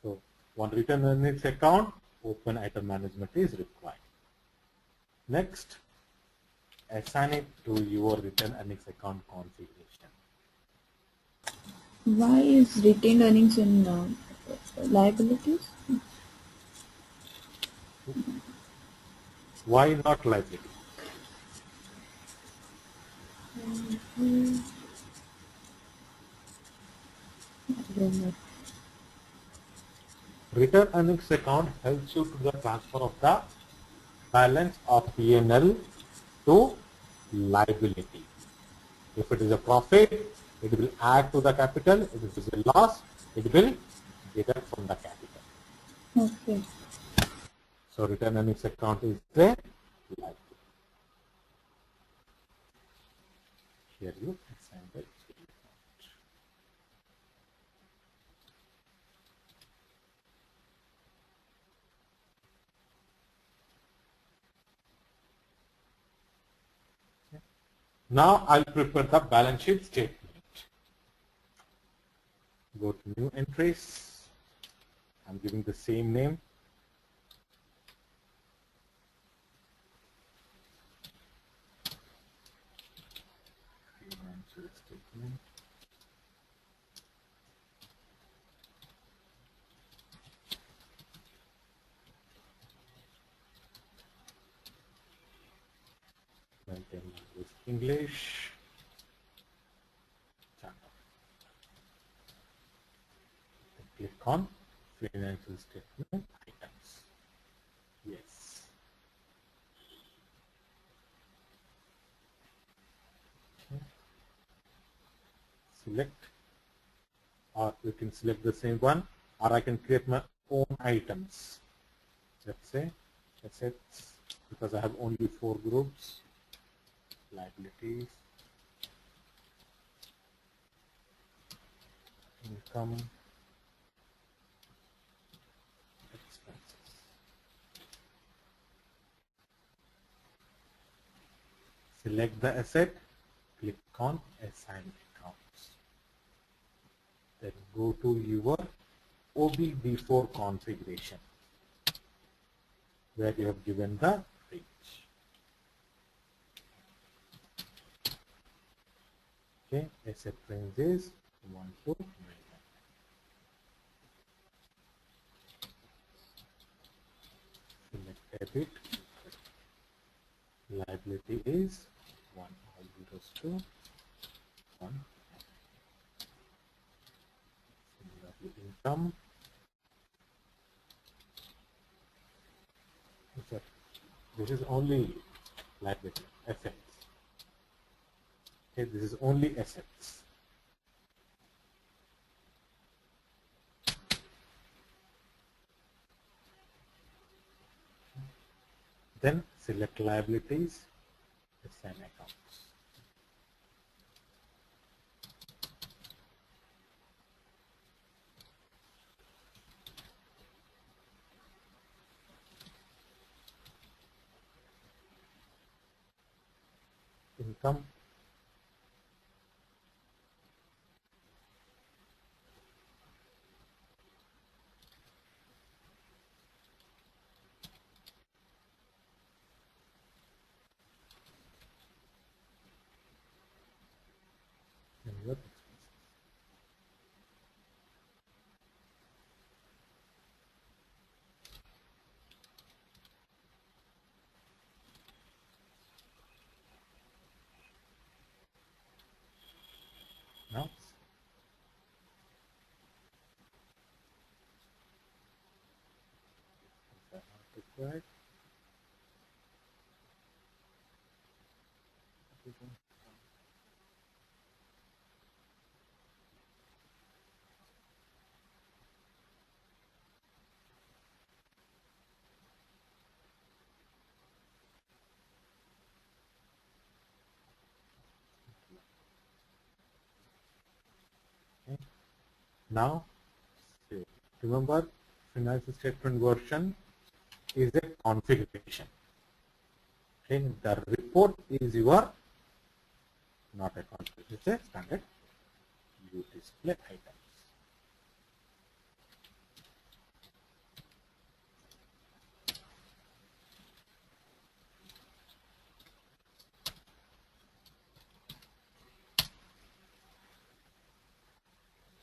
So one return earnings account, open item management is required. Next, assign it to your return earnings account configuration. Why is retained earnings in liabilities? Why not liability? I don't know. Return earnings account helps you to the transfer of the balance of P&L to liability. If it is a profit, it will add to the capital. If it is a loss, it will deduct from the capital. Okay. So return earnings account is the liability. Here you assign the account. Now I'll prepare the balance sheet statement. Go to new entries. I'm giving the same name. Financial statement. Maintain language English. Click on financial statement items. Yes. Okay. Select, or you can select the same one, or I can create my own items. Let's say assets, because I have only 4 groups. Liabilities, income, expenses. Select the asset, click on assign accounts. Then go to your OBB4 configuration, where you have given the range. Okay, asset range is 1 to 9. Select debit. Liability is 1, all zeros to 1. Similarly, income. This is only liability, assets. Okay, this is only assets. Then select liabilities, assign accounts. Income, and your expenses. right? Okay. Now, see, remember, financial statement version is a configuration. Okay, the report is your not a configuration, it's a standard view display items.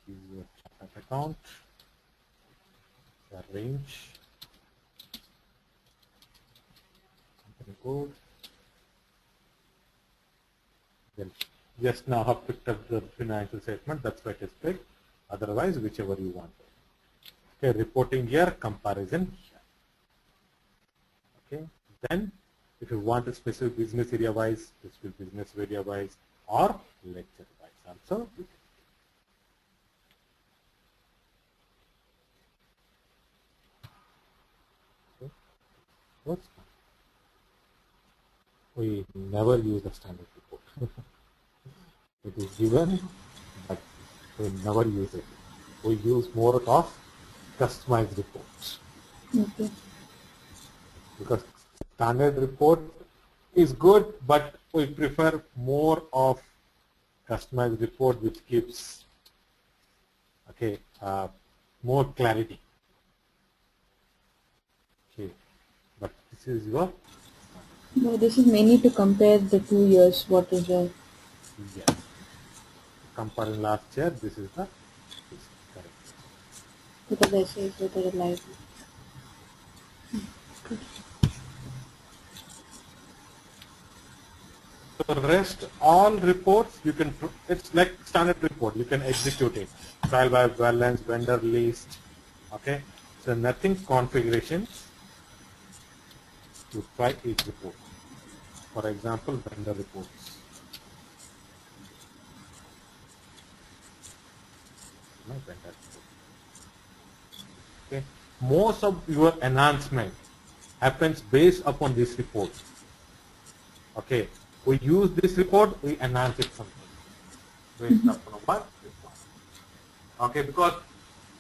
Is your chart of account, the range, company code. Then just now have picked up the financial statement, that's why it is picked. Otherwise, whichever you want. Okay, reporting here, comparison here. Okay, then if you want a specific business area wise, specific business area wise, or lecture wise also. Okay. What's we never use the standard report. It is given, but we never use it. We use more of customized reports. Okay. Because standard report is good, but we prefer more of customized report, which gives more clarity. Okay, but this is your No, this is mainly to compare the 2 years. What is the yes. Comparing last year, this is the this correct. because I say it's better live. So rest all reports you can, it's like standard report, you can execute it. Trial by balance, vendor list, okay. So nothing configurations to try each report. For example, vendor reports. No vendor report. Okay. Most of your enhancement happens based upon this report. Okay. We use this report, we enhance it something. Based upon what? Okay, because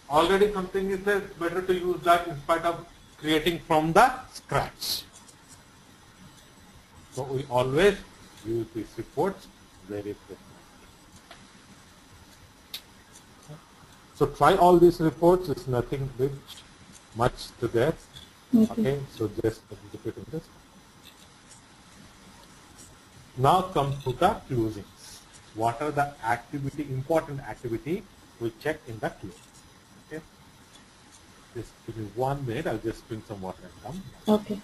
already something is there, it's better to use that in spite of creating from the scratch. So we always use these reports very frequently. So try all these reports, it's nothing big, much to that. Okay, so just execute in this. Now come to the closings. What are the activity, important activity we check in the closing? Okay. Just give me 1 minute, I'll just drink some water and come. Okay.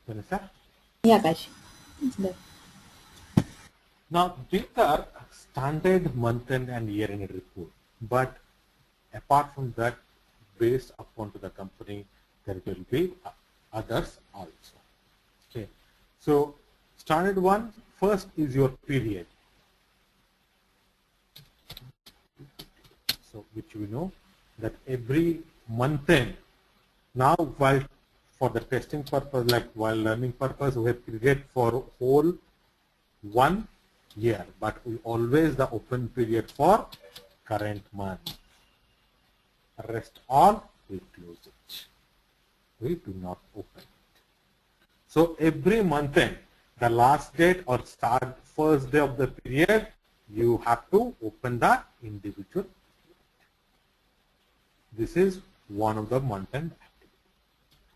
Understand? Yeah, Kashi. The- Now these are standard month-end and year-end report, but Apart from that, based upon to the company, there will be others also. Okay. So standard one, first is your period. So which we know that every month end, now while for the testing purpose, like while learning purpose, we have period for whole 1 year, but we always the open period for current month. Rest all we close it. We do not open it. So every month end, the last date or start first day of the period, you have to open the individual. This is one of the month end activity.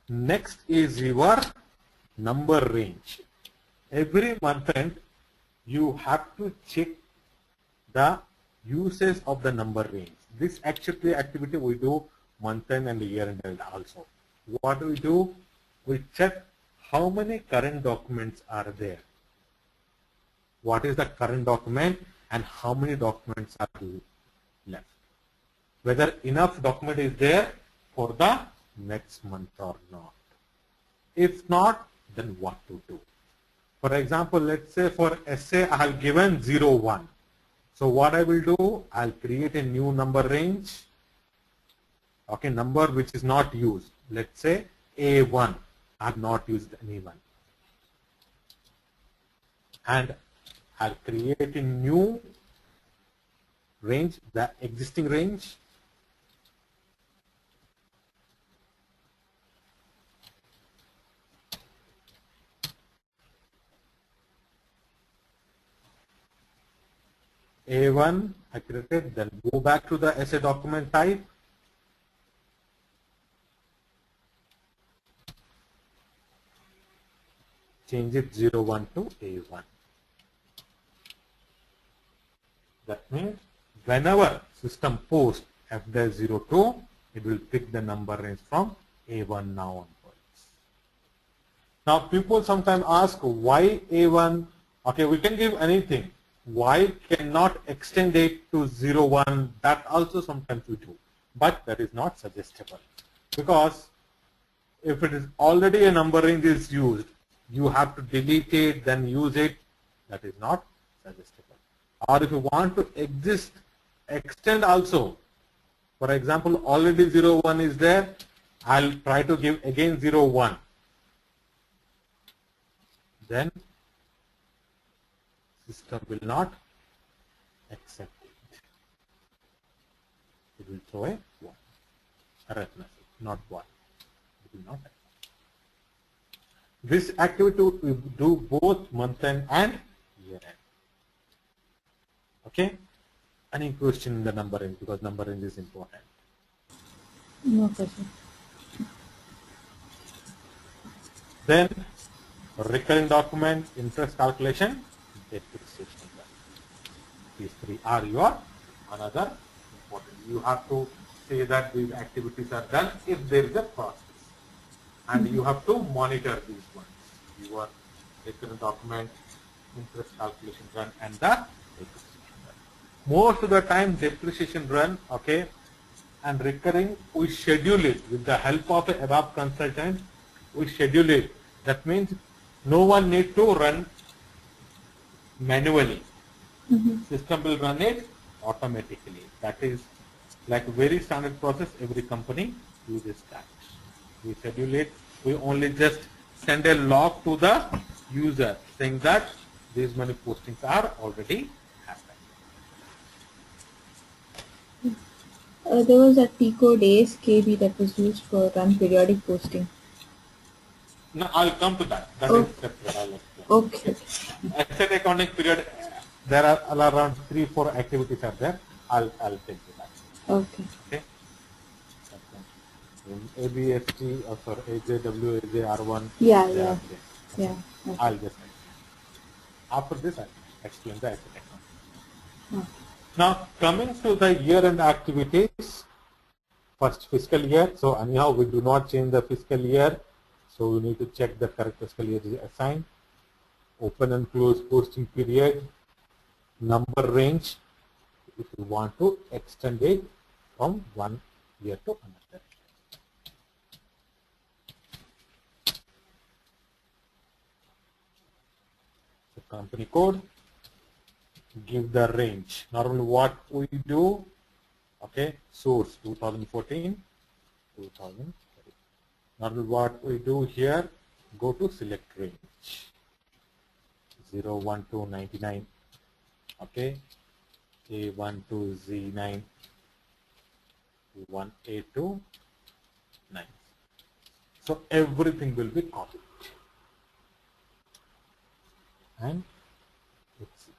Next is your number range. Every month end, you have to check the usage of the number range. This actually activity we do month end and year end also. What do we do? We check how many current documents are there. What is the current document and how many documents are left. Whether enough document is there for the next month or not. If not, then what to do? For example, let's say for SA I have given 01. So what I will do, I'll create a new number range. Okay, number which is not used. Let's say A1. I have not used anyone. And I'll create a new range, the existing range. A1 I created, then go back to the SA document type. Change it 01 to A1. That means whenever system posts FDAS02, it will pick the number range from A1 now onwards. Now people sometimes ask why A1? Okay, we can give anything. Why cannot extend it to 01? That also sometimes we do, but that is not suggestible, because if it is already a number range is used, you have to delete it, then use it. That is not suggestible. Or if you want to extend also, for example, already 01 is there, I'll try to give again 01. Then system will not accept it. It will throw a 1. Error message, not 1. It will not accept. This activity we do both month end and year end. Okay? Any question in the number range, because number range is important. No question. Then recurring document, interest calculation, depreciation. These three are your another important. You have to say that these activities are done if there is a process. And you have to monitor these ones. Your recurring document, interest calculation run, and the depreciation run. Most of the time depreciation run, okay, and recurring, we schedule it with the help of a ABAP consultant. We schedule it. That means no one need to run manually. System will run it automatically. That is like very standard process. Every company uses that. We schedule it. We only just send a log to the user saying that these many postings are already happened. There was a T-code ASKB that was used for run periodic posting. No, I'll come to that. That is separate. I'll explain. Okay. Asset accounting period, there are around 3-4 activities are there. I'll take you that. Okay. Okay. In ABST or for AJW, AJR1. Yeah. Okay. Okay. I'll just explain. After this, I'll explain the asset accounting. Now, coming to the year-end activities, first fiscal year. So anyhow, we do not change the fiscal year. So we need to check the correct fiscal year is assigned. Open and close posting period. Number range. If you want to extend it from one year to another. So company code, give the range. Normally what we do, okay, source 2014, 2013. Normally what we do here, go to select range 0, 1 to 99, okay, A1 to Z9, 1A to 9. So everything will be copied. And execute.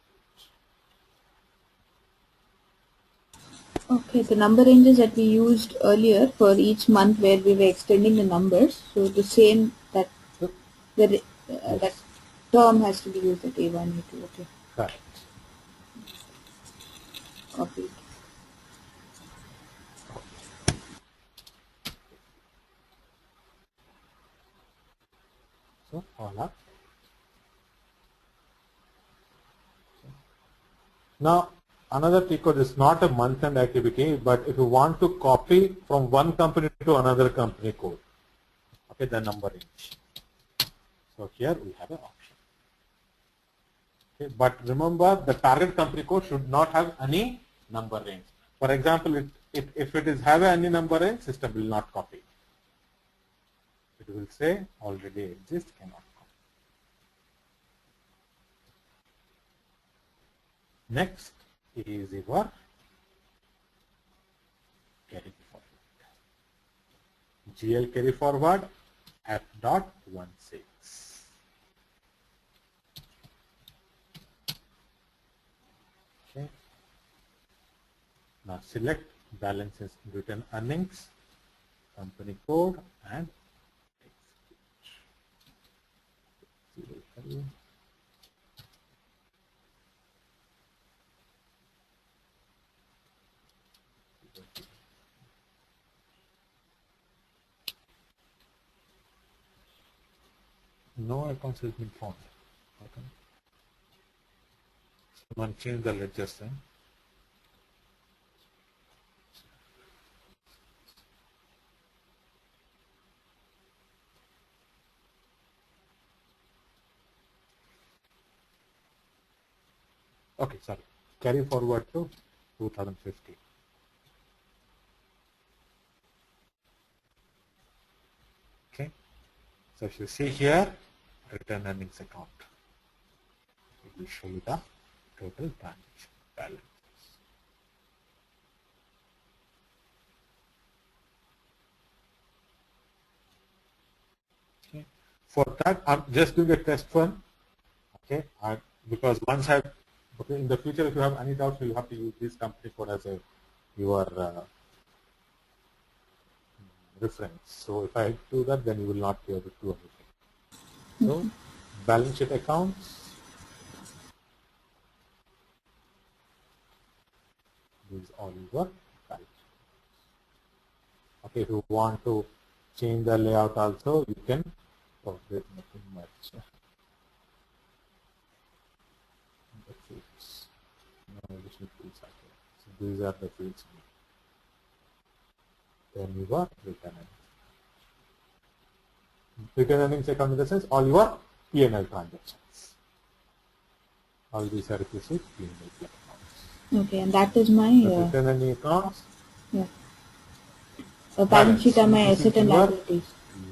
Okay, the number ranges that we used earlier for each month where we were extending the numbers, so the same that So, the yes, that term has to be used at A1, A2. Okay, correct. copied. So all up. Now another T code is not a month-end activity, but if you want to copy from one company to another company code, okay, the number range. So here we have an option. Okay, but remember the target company code should not have any number range. For example, if it is have any number range, system will not copy. It will say already exists, cannot copy. Next is your carry forward. GL carry forward F.16. Okay. Now select balances written earnings, company code, and execute. No accounts has been found. Okay. Someone change the ledger sign. Okay, sorry. Carry forward to 2015. Okay. So if you see here, return earnings account, it will show you the total transaction balance. Okay. For that, I'm just doing a test run. Okay, because once okay, in the future, if you have any doubts, you have to use this company code as your reference. So if I do that, then you will not be able to do anything. So balance sheet accounts. This is all your balance sheet. Okay, if you want to change the layout also, you can. Oh, there's nothing much. The fields. No additional fields are there. So these are the fields. Then you got return earnings. Return earnings account in the sense all your P&L transactions. All these are requisite P&L accounts. Okay, and that is my Return earning accounts. yeah. A balance sheet are my asset and liabilities.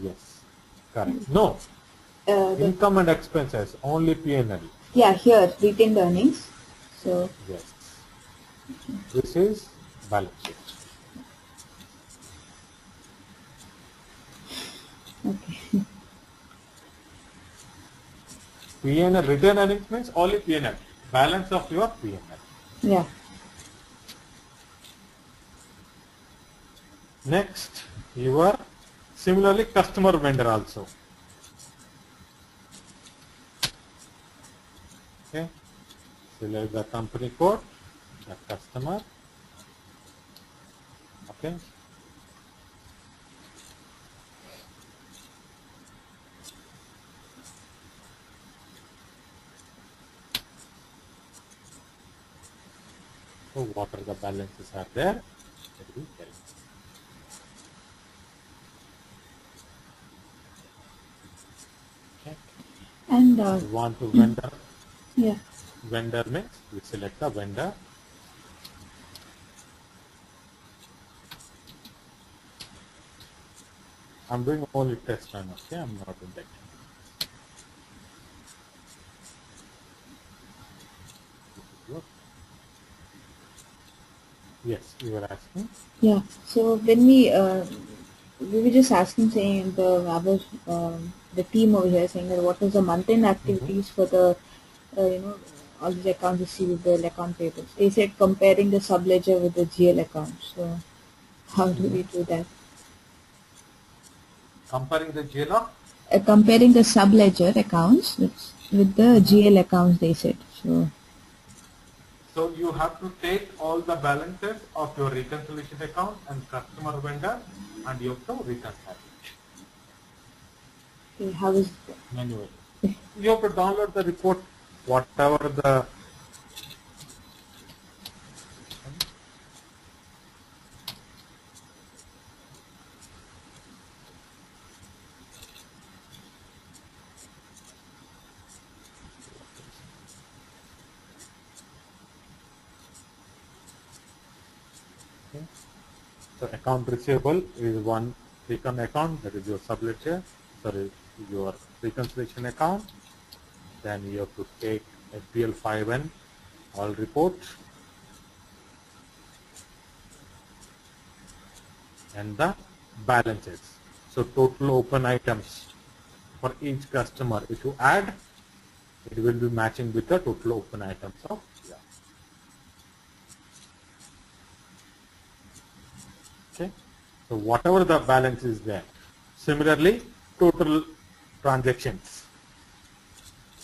Yes, correct. No, income and expenses, only P&L. Yeah, here retained earnings. So Yes, this is balance sheet. okay. P&L, return earnings means only P&L, balance of your P&L. Yeah. Next, your similarly customer vendor also. Okay, select the company code, the customer. Okay. So what are the balances are there? category carrying. Okay. And You want to vendor. yeah. Vendor means we select the vendor. I'm doing only test run, okay? I'm not indexing. Yes, you were asking. Yeah. So when we were just asking, saying the team over here saying that what was the month-end activities for the all these accounts receivable, account payables. They said comparing the subledger with the GL account. So how do we do that? Comparing the GL. Comparing the subledger accounts with the GL accounts. They said so. So you have to take all the balances of your reconciliation account and customer vendor and you have to reconcile it Okay, how is that? manually. You have to download the report, whatever the okay. So account receivable is one recon account, that is your subledger, sorry, your reconciliation account. Then you have to take FBL 5N, all reports, and the balances. So total open items for each customer, if you add, it will be matching with the total open items of yeah. Okay. So whatever the balance is there. Similarly, total transactions,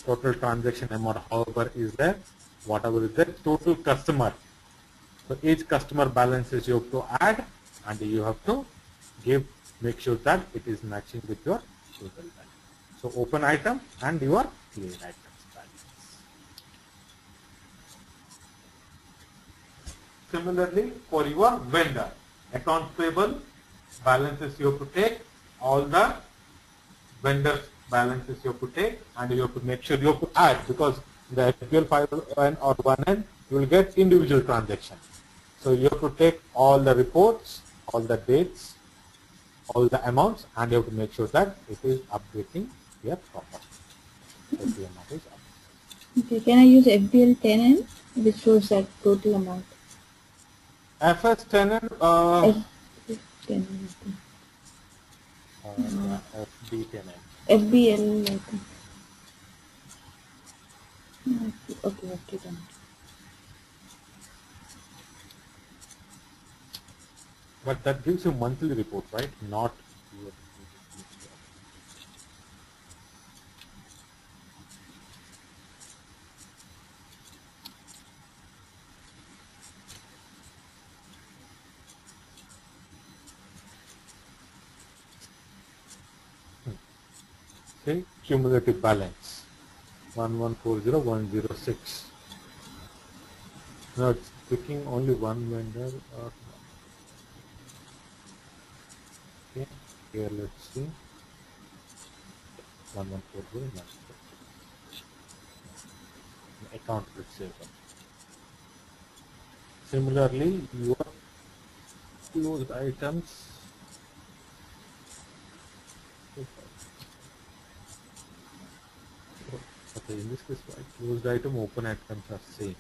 total transaction amount, however is there, whatever is there, total customer. So each customer balances you have to add and you have to make sure that it is matching with your total balance. So open item and your clear items balance. Similarly, for your vendor, accounts payable balances you have to take, all the vendors balances you have to take, and you have to make sure you have to add, because the FPL 5N or 1N you will get individual transactions. So you have to take all the reports, all the dates, all the amounts, and you have to make sure that it is updating here properly. Every amount is updated. Okay, can I use FBL 10N, which shows that total amount? FS10N, FBL 10N. yeah, FD10N. FBL, I think. Okay, okay, done. But that gives you monthly report, right? Not your. Okay, cumulative balance 1140106. Now it's picking only one vendor. Okay, here let's see 1140106. Account receivable. Similarly, your closed items. Okay, in this case, right, closed item, open items are same.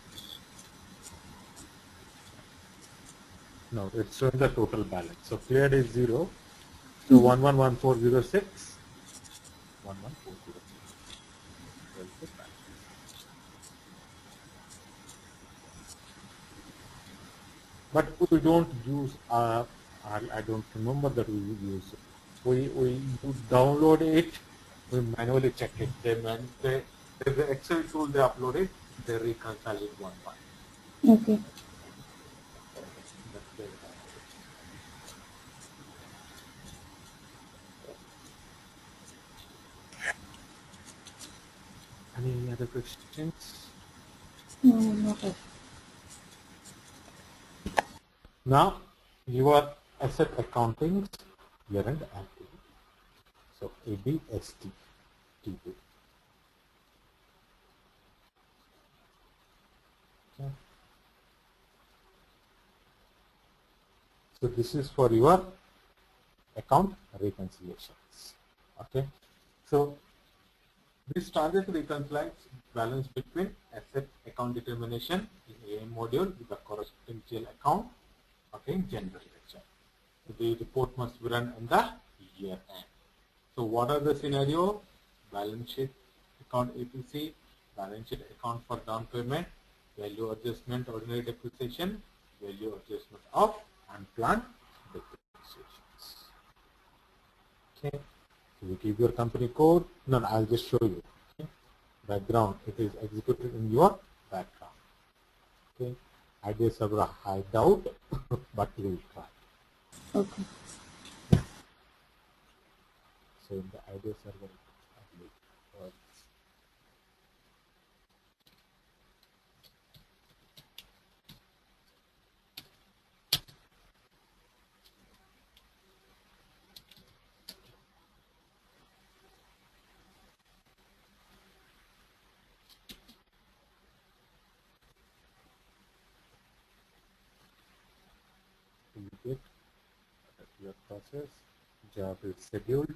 No, it's showing the total balance. So cleared is 0. So 111406, 11406. Well, the balance. But we don't use, I don't remember that we use, you download it, we manually check it. There's the Excel tool, they upload it, they reconcile it one by one. Okay. That's very hard. Any other questions? No, not that. Now, your asset accounting year-end activity. So ABST. Okay. So this is for your account reconciliations. Okay. So this transaction reconciles balance between asset account determination in AM module with the corresponding GL account. Okay, in general lecture. So the report must be run in the year end. So what are the scenario? Balance sheet account APC, balance sheet account for down payment, value adjustment, ordinary depreciation, value adjustment of unplanned depreciations. Okay. So you give your company code. No, I'll just show you. Okay. Background, it is executed in your background. Okay. Idea server hideout, but we will try. Okay. So in the idea server, I believe, you get your process, job is scheduled.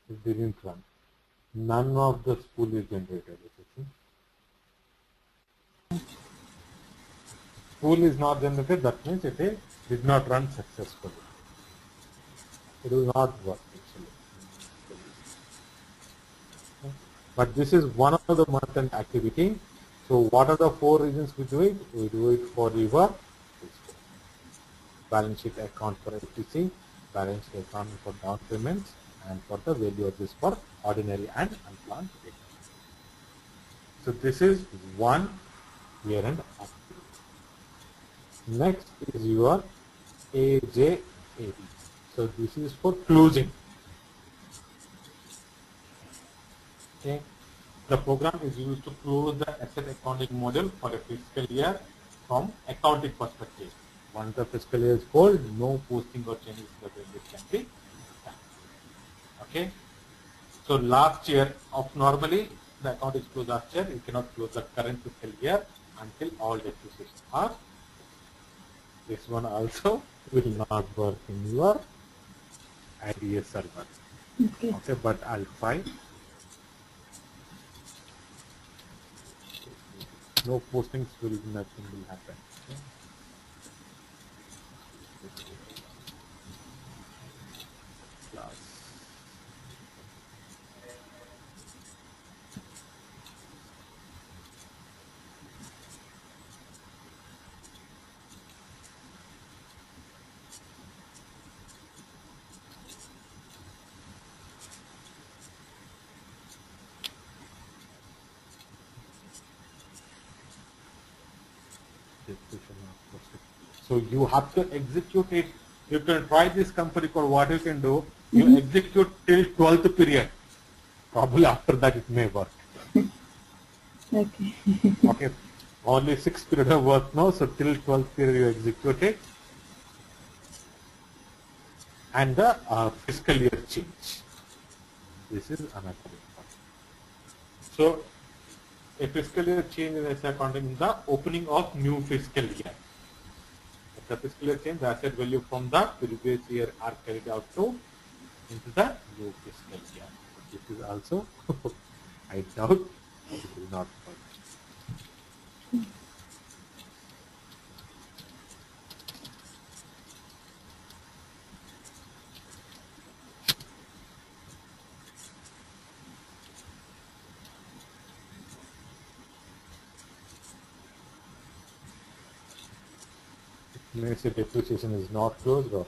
It didn't run. None of the spool is generated. Spool is not generated, that means it did not run successfully. It will not work actually. Okay. But this is one of the month-end activity. So what are the 4 reasons we do it? We do it for your balance sheet account for FTC, balance sheet account for down payments, and for the value of this for ordinary and unplanned payments. So this is one year-end activity. Next is your AJAB. So this is for closing. Okay. The program is used to close the asset accounting model for a fiscal year from accounting perspective. Once the fiscal year is closed, no posting or changes in the values can be done. Okay. So last year of normally the account is closed last year, you cannot close the current fiscal year until all depreciations are. This one also will not work in your IDA server. Okay. Okay, but I'll try. No postings will, nothing will happen. Okay. Class. So you have to execute it. You can try this company code. What you can do, you execute till 12th period. Probably after that it may work. Okay. Okay. Only 6th period of work now, so till 12th period you execute it. And the fiscal year change. This is another important. So a fiscal year change in asset accounting is the opening of new fiscal year. If the fiscal year change, the asset value from the previous year are carried out to into the new fiscal year. This is also, I doubt it will not work. It means the depreciation is not closed or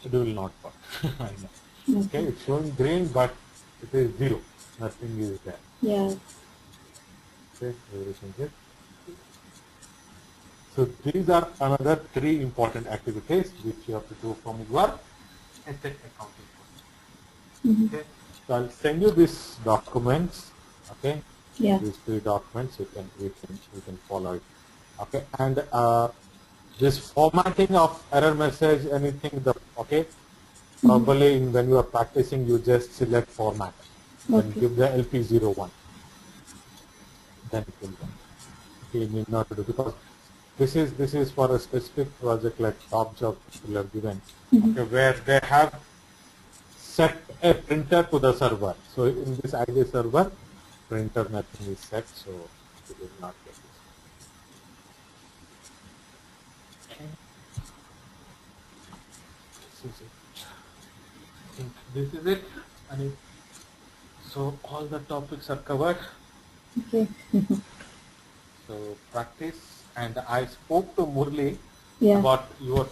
it will not work. I know. Okay, it's showing green, but it is 0. Nothing is there. Yeah. Okay, everything is. So these are another 3 important activities which you have to do from your asset accounting process. Okay, so I'll send you these documents. Okay, Yeah. these 3 documents you can follow it. Okay, and this formatting of error message, anything, okay, probably when you are practicing, you just select format, then Okay. give the LP01, then it will work. Okay, you need not to do, because this is for a specific project like top job people are given, okay, where they have set a printer to the server. So in this ID server, printer nothing is set, so you will not get this. Okay. This is it. I think this is it. And so all the topics are covered. Okay. So practice, and I spoke to Murli Yeah. about your